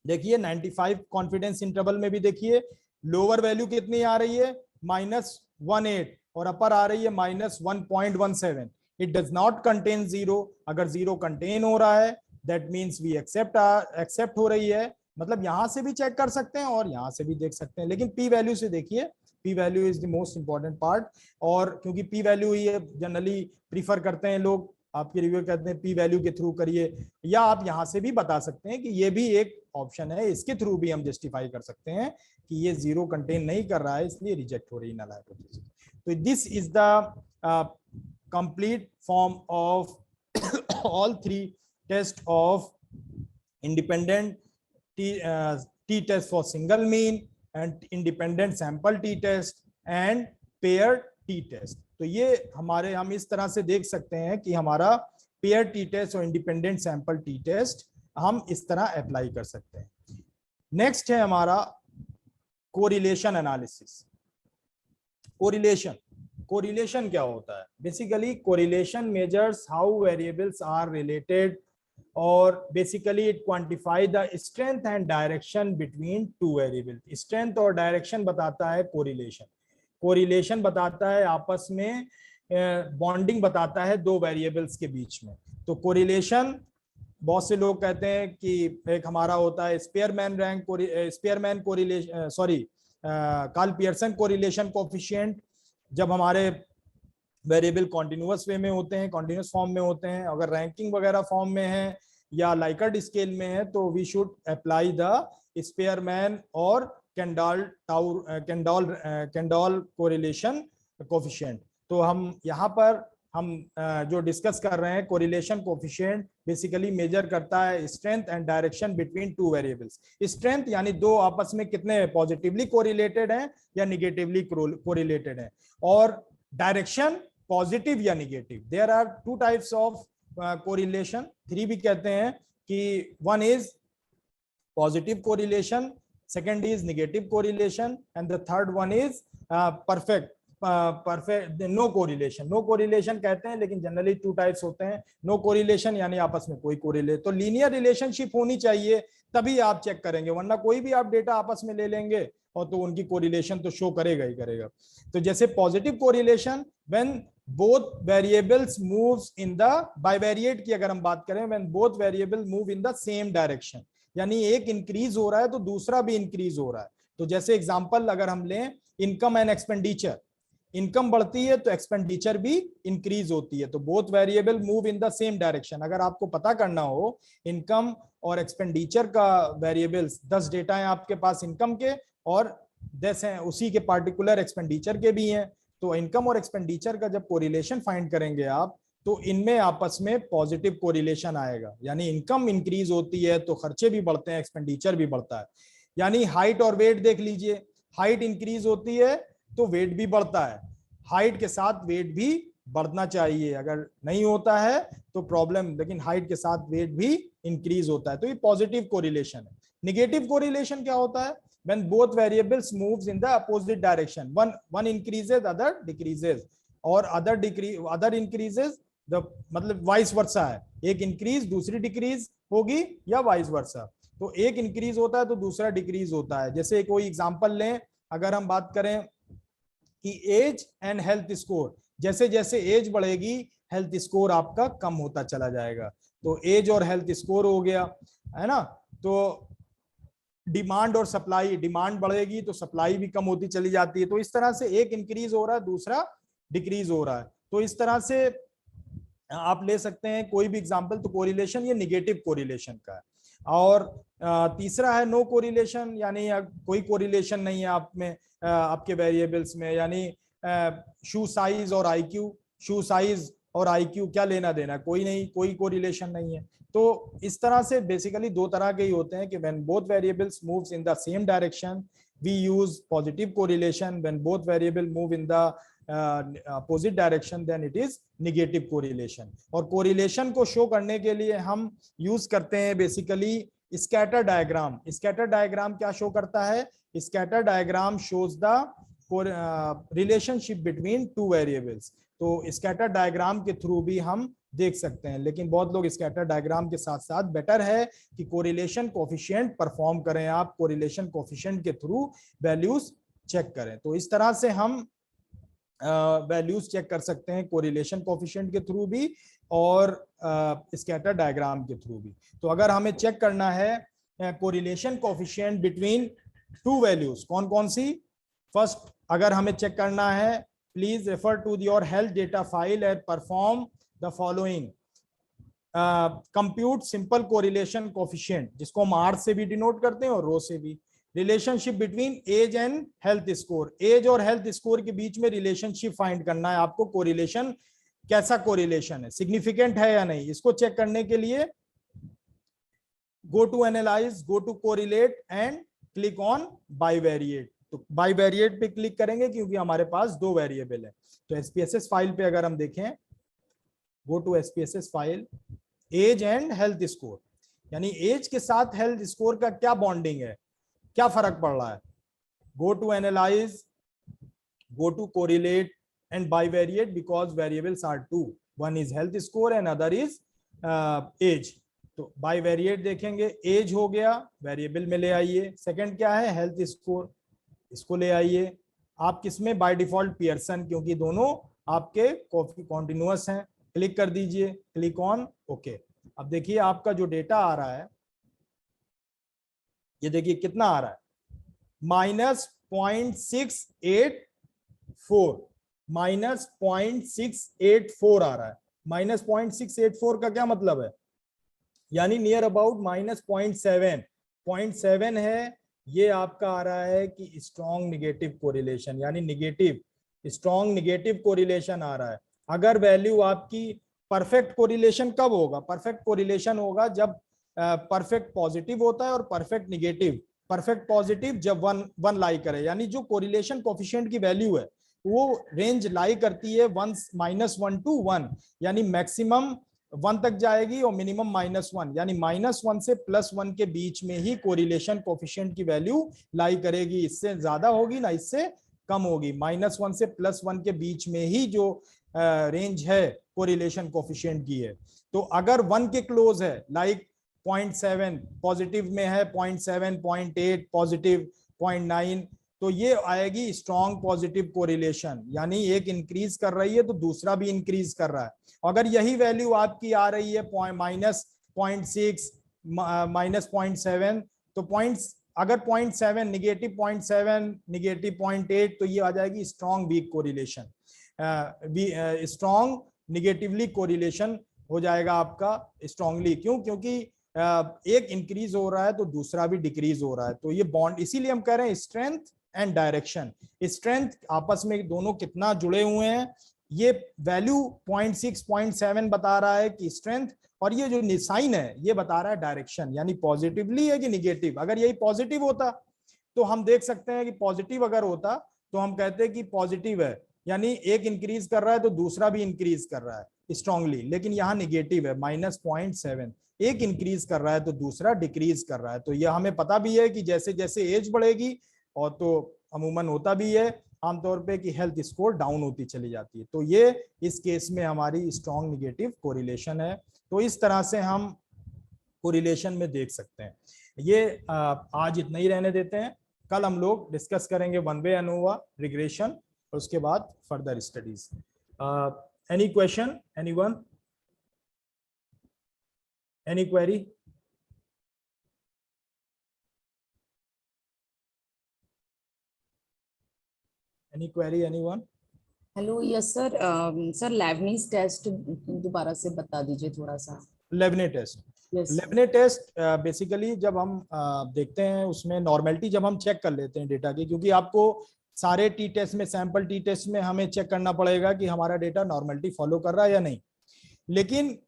देखिए 95 कॉन्फिडेंस इंटरवल में भी देखिए लोअर वैल्यू कितनी आ रही है -18 और अपर आ रही है -1.17। It does not contain zero, अगर जीरो कंटेन हो रहा है दैट मीन्स वी एक्सेप्ट हो रही है, मतलब यहां से भी चेक कर सकते हैं और यहां से भी देख सकते हैं, लेकिन पी वैल्यू से देखिए, p value is the most important part, और क्योंकि पी वैल्यू ही जनरली प्रीफर करते हैं लोग, आपके रिव्यू कहते हैं पी वैल्यू के थ्रू करिए, या आप यहां से भी बता सकते हैं कि ये भी एक ऑप्शन है, इसके थ्रू भी हम जस्टिफाई कर सकते हैं कि ये जीरो कंटेन नहीं कर रहा है इसलिए रिजेक्ट हो रही नल हाइपोथेसिस। तो this is the complete form of all three tests of independent t-test for single mean and independent sample t-test and paired t-test। तो ये हमारे, हम इस तरह से देख सकते हैं कि हमारा पेयर t-test और इंडिपेंडेंट सैंपल t-test हम इस तरह अप्लाई कर सकते हैं। नेक्स्ट है हमारा कोरिलेशन एनालिसिस। कोरिलेशन क्या होता है? Basically correlation measures how variables are related, और basically it quantify the strength and direction between two variable. Strength और डायरेक्शन बताता है कोरिलेशन बताता है आपस में बॉन्डिंग बताता है दो वेरिएबल्स के बीच में। तो कोरिलेशन, बहुत से लोग कहते हैं कि एक हमारा होता है Spearman correlation, Karl Pearson correlation coefficient, जब हमारे वेरिएबल कॉन्टिन्यूअस वे में होते हैं, कॉन्टिन्यूअस फॉर्म में होते हैं। अगर रैंकिंग वगैरह फॉर्म में है या लाइकर्ट स्केल में है तो we should apply the Spearman और कैंडॉल कोरिलेशन कोफिशिएंट। तो हम यहाँ पर जो डिस्कस कर रहे हैं, कोरिलेशन कोफिशिएंट बेसिकली मेजर करता है strength and direction between two variables. Strength यानी दो आपस में कितने पॉजिटिवली कोरिलेटेड हैं या निगेटिवली कोरिलेटेड हैं, और डायरेक्शन पॉजिटिव या negative. There are two types of correlation, three भी कहते हैं, कि one is positive correlation, second is negative correlation, and the third one is perfect no correlation कहते हैं, लेकिन जनरली टू टाइप्स होते हैं। नो कोरिलेशन यानी आपस में कोई कोरिलेट, तो लीनियर रिलेशनशिप होनी चाहिए तभी आप चेक करेंगे, वरना कोई भी आप डेटा आपस में ले लेंगे और तो उनकी कोरिलेशन तो शो करेगा ही करेगा। तो जैसे positive correlation when both variables moves in the, bivariate की अगर हम बात करें, when both variable move in the same direction, यानी एक इंक्रीज हो रहा है तो दूसरा भी इंक्रीज हो रहा है। तो जैसे एग्जांपल अगर हम लें इनकम एंड एक्सपेंडिचर, इनकम बढ़ती है तो एक्सपेंडिचर भी इंक्रीज होती है, तो both variable move in the same direction. अगर आपको पता करना हो इनकम और एक्सपेंडिचर का वेरिएबल्स, 10 डेटा हैं आपके पास इनकम के और 10 हैं उसी के पार्टिकुलर एक्सपेंडिचर के भी हैं, तो इनकम और एक्सपेंडिचर का जब कोरिलेशन फाइंड करेंगे आप, तो इनमें आपस में पॉजिटिव कोरिलेशन आएगा, यानी इनकम इंक्रीज होती है तो खर्चे भी बढ़ते हैं, एक्सपेंडिचर भी बढ़ता है। यानी हाइट और वेट देख लीजिए, हाइट इंक्रीज होती है तो वेट भी बढ़ता है, हाइट के साथ वेट भी बढ़ना चाहिए, अगर नहीं होता है तो प्रॉब्लम, लेकिन हाइट के साथ वेट भी इंक्रीज होता है, तो ये पॉजिटिव कोरिलेशन है। नेगेटिव कोरिलेशन क्या होता है? when both variables moves in the opposite direction, one increases other decreases, और other increases the मतलब वाइस वर्सा है, एक इंक्रीज दूसरी डिक्रीज होगी या वाइस वर्सा, तो एक इंक्रीज होता है तो दूसरा डिक्रीज होता है। जैसे कोई एग्जांपल लें, अगर हम बात करें कि एज एंड हेल्थ स्कोर, जैसे जैसे एज बढ़ेगी हेल्थ स्कोर आपका कम होता चला जाएगा, तो एज और हेल्थ स्कोर हो गया है ना। तो डिमांड और सप्लाई, डिमांड बढ़ेगी तो सप्लाई भी कम होती चली जाती है, तो इस तरह से एक इंक्रीज हो रहा है दूसरा डिक्रीज हो रहा है, तो इस तरह से आप ले सकते हैं कोई भी एग्जांपल। तो कोरिलेशन ये नेगेटिव कोरिलेशन का है। और तीसरा है नो कोरिलेशन, यानी कोई कोरिलेशन नहीं है आप में आपके वेरिएबल्स में, यानी शू साइज और आईक्यू, शू साइज और आईक्यू क्या लेना देना, कोई नहीं, कोई कोरिलेशन नहीं है। तो इस तरह से बेसिकली दो तरह के ही होते हैं कि when both variables moves in the same direction we use positive correlation, when both variable move in the opposite direction then it is negative correlation. और कोरिलेशन को शो करने के लिए हम यूज करते हैं basically scatter diagram. Scatter diagram क्या show करता है? Scatter diagram shows the relationship between two variables, तो स्कैटर डायग्राम के थ्रू भी हम देख सकते हैं, लेकिन बहुत लोग स्कैटर डायग्राम के साथ साथ बेटर है कि कोरिलेशन कोफिशिएंट परफॉर्म करें, आप कोरिलेशन कोफिशिएंट के थ्रू वैल्यूज चेक करें। तो इस तरह से हम वैल्यूज चेक कर सकते हैं कोरिलेशन कोफिशिएंट के थ्रू भी और स्कैटर डायग्राम के थ्रू भी। तो अगर हमें चेक करना है correlation coefficient between two values, कौन कौन सी? फर्स्ट, अगर हमें चेक करना है, please refer to your health data file and perform the following. Compute simple correlation coefficient, जिसको हम आर से भी डिनोट करते हैं और रो से भी। Relationship between age and health score, age और हेल्थ स्कोर के बीच में रिलेशनशिप फाइंड करना है आपको। कोरिलेशन कैसा कोरिलेशन है, सिग्निफिकेंट है या नहीं, इसको चेक करने के लिए go to analyze, go to correlate and click on bivariate. तो बाइवेरिएट पे क्लिक करेंगे क्योंकि हमारे पास दो वेरिएबल है। तो एसपीएसएस फाइल पे अगर हम देखें, go to SPSS file, age and health score, यानी एज के साथ हेल्थ स्कोर का क्या बॉन्डिंग है, क्या फर्क पड़ रहा है। Go to analyze, go to correlate and bivariate because variables are two, one is health score and other is age. तो बाइवेरिएट देखेंगे, एज हो गया, वेरिएबल में ले आइए। सेकंड क्या है, हेल्थ स्कोर, इसको ले आइए आप किसमें, बाय डिफॉल्ट पियर्सन, क्योंकि दोनों आपके कॉन्टिन्यूअस हैं। क्लिक कर दीजिए, क्लिक ऑन ओके। अब देखिए आपका जो डेटा आ रहा है, ये देखिए कितना आ रहा है, -0.684, -0.684 आ रहा है। -0.684 का क्या मतलब है, यानी नियर अबाउट -0.7 है। ये आपका आ रहा है कि स्ट्रॉन्ग निगेटिव कोरिलेशन, यानी निगेटिव, स्ट्रॉन्ग निगेटिव कोरिलेशन आ रहा है। अगर वैल्यू आपकी परफेक्ट कोरिलेशन कब होगा, परफेक्ट कोरिलेशन होगा जब परफेक्ट पॉजिटिव होता है और परफेक्ट निगेटिव। परफेक्ट पॉजिटिव जब वन लाई करे, यानी जो कोरिलेशन कोफिशिएंट की वैल्यू है वो रेंज लाई करती है -1 to 1, यानी मैक्सिमम 1 तक जाएगी और मिनिमम -1, यानी -1 से +1 के बीच में ही कोरिलेशन कोफिशिएंट की वैल्यू लाई करेगी। इससे ज्यादा होगी ना इससे कम होगी। -1 से +1 के बीच में ही जो रेंज है कोरिलेशन कोफिशिएंट की है। तो अगर 1 के क्लोज है, लाइक 0.7 पॉजिटिव में है, 0.7, 0.8 पॉजिटिव, 0.9, तो ये आएगी स्ट्रॉन्ग पॉजिटिव कोरिलेशन, यानी एक इंक्रीज कर रही है तो दूसरा भी इंक्रीज कर रहा है। अगर यही वैल्यू आपकी आ रही है -0.6, -0.7, तो अगर 0.7 निगेटिव, 0.7 निगेटिव, 0.8, तो ये आ जाएगी strong week correlation, strong negatively correlation हो जाएगा आपका स्ट्रॉन्गली। क्यों? क्योंकि एक इंक्रीज हो रहा है तो दूसरा भी डिक्रीज हो रहा है। तो ये बॉन्ड, इसीलिए हम कह रहे हैं स्ट्रेंथ एंड डायरेक्शन। स्ट्रेंथ आपस में दोनों कितना जुड़े हुए हैं, ये वैल्यू 0.6, 0.7 बता रहा है कि स्ट्रेंथ, और ये जो साइन है ये बता रहा है डायरेक्शन, यानी पॉजिटिवली है कि निगेटिव। अगर यही पॉजिटिव होता तो हम देख सकते हैं कि पॉजिटिव अगर होता तो हम कहते हैं कि पॉजिटिव है, यानी एक इंक्रीज कर रहा है तो दूसरा भी इंक्रीज कर रहा है स्ट्रांगली। लेकिन यहाँ निगेटिव है, -0.7, एक इंक्रीज कर रहा है तो दूसरा डिक्रीज कर रहा है। तो यह हमें पता भी है कि जैसे जैसे एज बढ़ेगी, और तो अमूमन होता भी है आमतौर पे कि हेल्थ स्कोर डाउन होती चली जाती है। तो ये इस केस में हमारी स्ट्रॉन्ग निगेटिव कोरिलेशन है। तो इस तरह से हम कोरिलेशन में देख सकते हैं। ये आज इतना ही रहने देते हैं। कल हम लोग डिस्कस करेंगे वन वे एनोवा, रिग्रेशन, और उसके बाद further studies. Any question, anyone, any query? Any query, anyone? Hello, yes sir. Sir Levene's test दोबारा से बता दीजिए थोड़ा सा। Levene test, yes. Levene test basically जब हम देखते हैं उसमें नॉर्मेलिटी जब हम चेक कर लेते हैं डेटा की, क्योंकि आपको सारे टी टेस्ट में, सैंपल टी टेस्ट में हमें चेक करना पड़ेगा कि हमारा डेटा नॉर्मेलिटी फॉलो कर रहा है या नहीं। लेकिन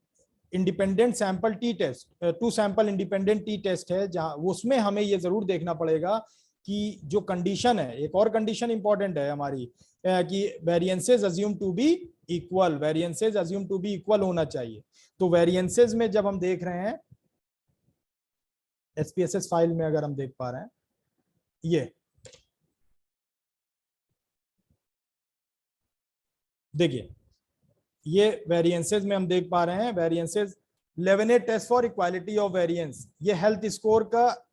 independent sample T test, 2 sample independent T test है, जहां उसमें हमें ये जरूर देखना पड़ेगा कि जो कंडीशन है, एक और कंडीशन इंपॉर्टेंट है हमारी, कि variances assume to be equal, variances assume to be equal होना चाहिए। तो वेरिएंसेस में जब हम देख रहे हैं एसपीएसएस फाइल में, अगर हम देख पा रहे हैं, ये देखिए, ये वेरिएंसेस में हम देख पा रहे हैं, variances 11A test for equality of variance, ये हेल्थ स्कोर का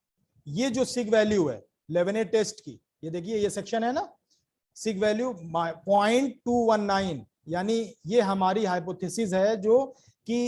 ये जो सिग वैल्यू है 11A टेस्ट की, ये देखिए ये सेक्शन है ना, सिग वैल्यू 0.219, यानी ये हमारी हाइपोथेसिस है जो कि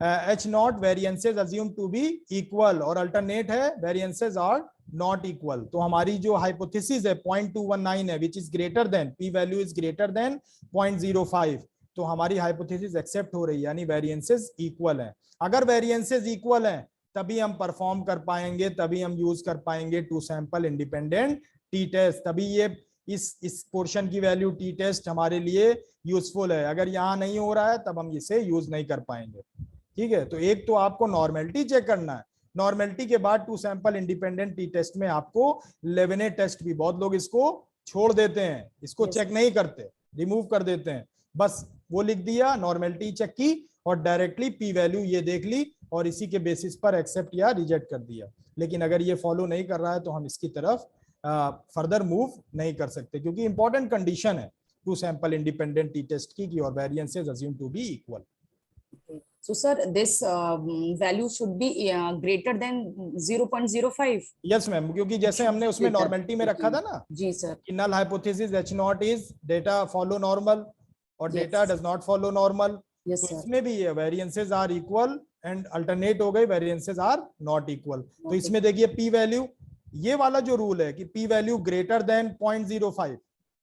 H not variances assume to be equal और अल्टरनेट है वेरिएंसेस आर नॉट इक्वल। तो हमारी जो हाइपोथेसिस है 0.219 है, which is greater than, P value is greater than 0.05, तो हमारी हाइपोथेसिस एक्सेप्ट हो रही है, यानी वेरिएंसेस इक्वल है। अगर वेरिएंसेस इक्वल हैं तभी हम परफॉर्म कर पाएंगे, तभी हम यूज कर पाएंगे two sample independent T test, तभी ये इस पोर्शन की वैल्यू टी टेस्ट हमारे लिए यूजफुल है। अगर यहाँ नहीं हो रहा है तब हम इसे यूज नहीं कर पाएंगे। ठीक है, तो एक तो आपको नॉर्मेलिटी चेक करना है, नॉर्मेलिटी के बाद two sample independent T test में आपको लेवेने टेस्ट भी, बहुत लोग इसको छोड़ देते हैं, इसको चेक नहीं करते, रिमूव कर देते हैं, बस वो लिख दिया, नॉर्मेलिटी चेक की और डायरेक्टली पी वैल्यू ये देख ली और इसी के बेसिस पर एक्सेप्ट या रिजेक्ट कर दिया। लेकिन अगर ये फॉलो नहीं कर रहा है तो हम इसकी तरफ फर्दर मूव नहीं कर सकते, क्योंकि इंपॉर्टेंट कंडीशन है two sample independent T test की और variances assume to be equal. So sir, this value should be greater than 0.05. Yes ma'am, क्योंकि जैसे हमने उसमें नॉर्मेलिटी में रखा था ना जी सर, कि null hypothesis H not is data follow normal or data does not follow normal, तो इसमें भी ये variances are equal and alternate हो गई वेरिएंसेस आर नॉट इक्वल। तो इसमें देखिए पी वैल्यू, ये वाला जो रूल है कि पी वैल्यू ग्रेटर देन 0.05,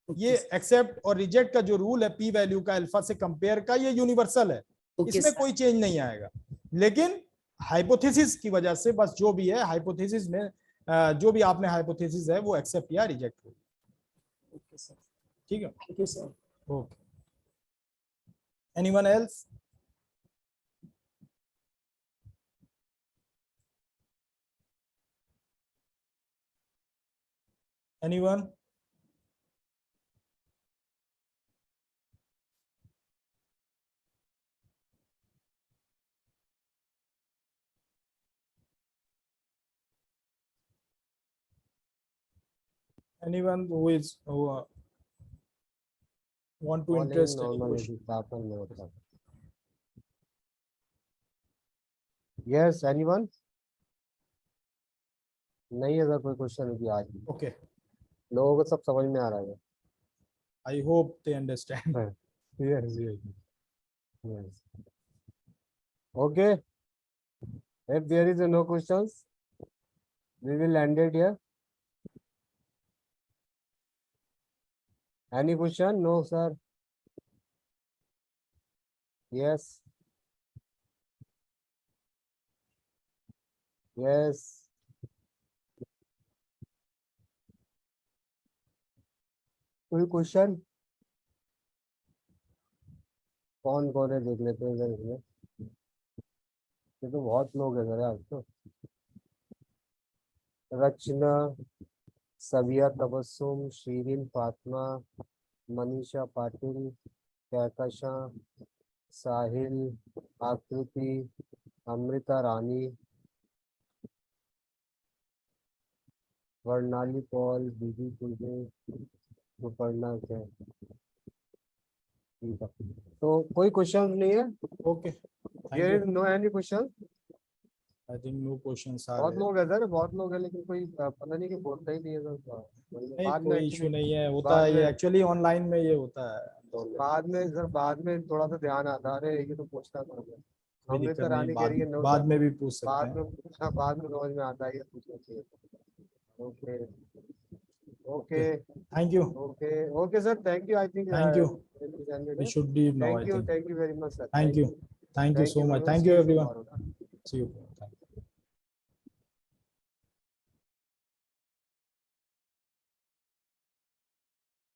ये एक्सेप्ट और रिजेक्ट का जो रूल है पी वैल्यू का अल्फा से कंपेयर का, ये यूनिवर्सल है, इसमें कोई चेंज नहीं आएगा। लेकिन हाइपोथेसिस की वजह से बस जो भी है हाइपोथेसिस में जो भी आपने हाइपोथेसिस है वो एक्सेप्ट या रिजेक्ट हो। ठीक है, thank you sir. Okay, anyone else? Anyone? Anyone who is want to interest any question? Yes, anyone? नहीं है कोई क्वेश्चन अभी आज। Okay, लोगों को सब समझ में आ रहा है। I hope they understand. Yes, yes. Okay. If there is no questions, we will end it here. Any question? No, sir. Yes. Yes. कोई क्वेश्चन? कौन कौन है देख लेते हैं इधर इसमें। ये तो बहुत लोग हैं जरा आज तो। रचना, सबिया तबस्सुम, शीरिन, फातिमा, मनीषा पाटिल, कहकशा, साहिल, आकृति, अमृता रानी, वर्णाली पॉल, बीबी कुलदे, सुपर्णा है। तो कोई क्वेश्चन नहीं है? Okay, thank There is you. no any question. I think no questions are बहुत there. लोग है सर, बहुत लोग है, लेकिन कोई पता नहीं कि बोलता ही नहीं है सर। नहीं, बाद में कोई इशू actually- नहीं है, होता बाद है ये में- एक्चुअली ऑनलाइन में ये होता है। बाद में सर, बाद में थोड़ा सा ध्यान आता है, अरे ये तो पूछना था। कोई अमृता दिक्कत रानी नहीं, कह रही है no बाद sir, में भी पूछ सकते बाद हैं। में, हाँ, बाद में समझ में आता है, ये पूछना चाहिए। Okay okay thank you, okay okay sir, thank you. I think thank you, we should leave now, I think. Thank you very much sir. Thank you so much, thank you everyone, see you.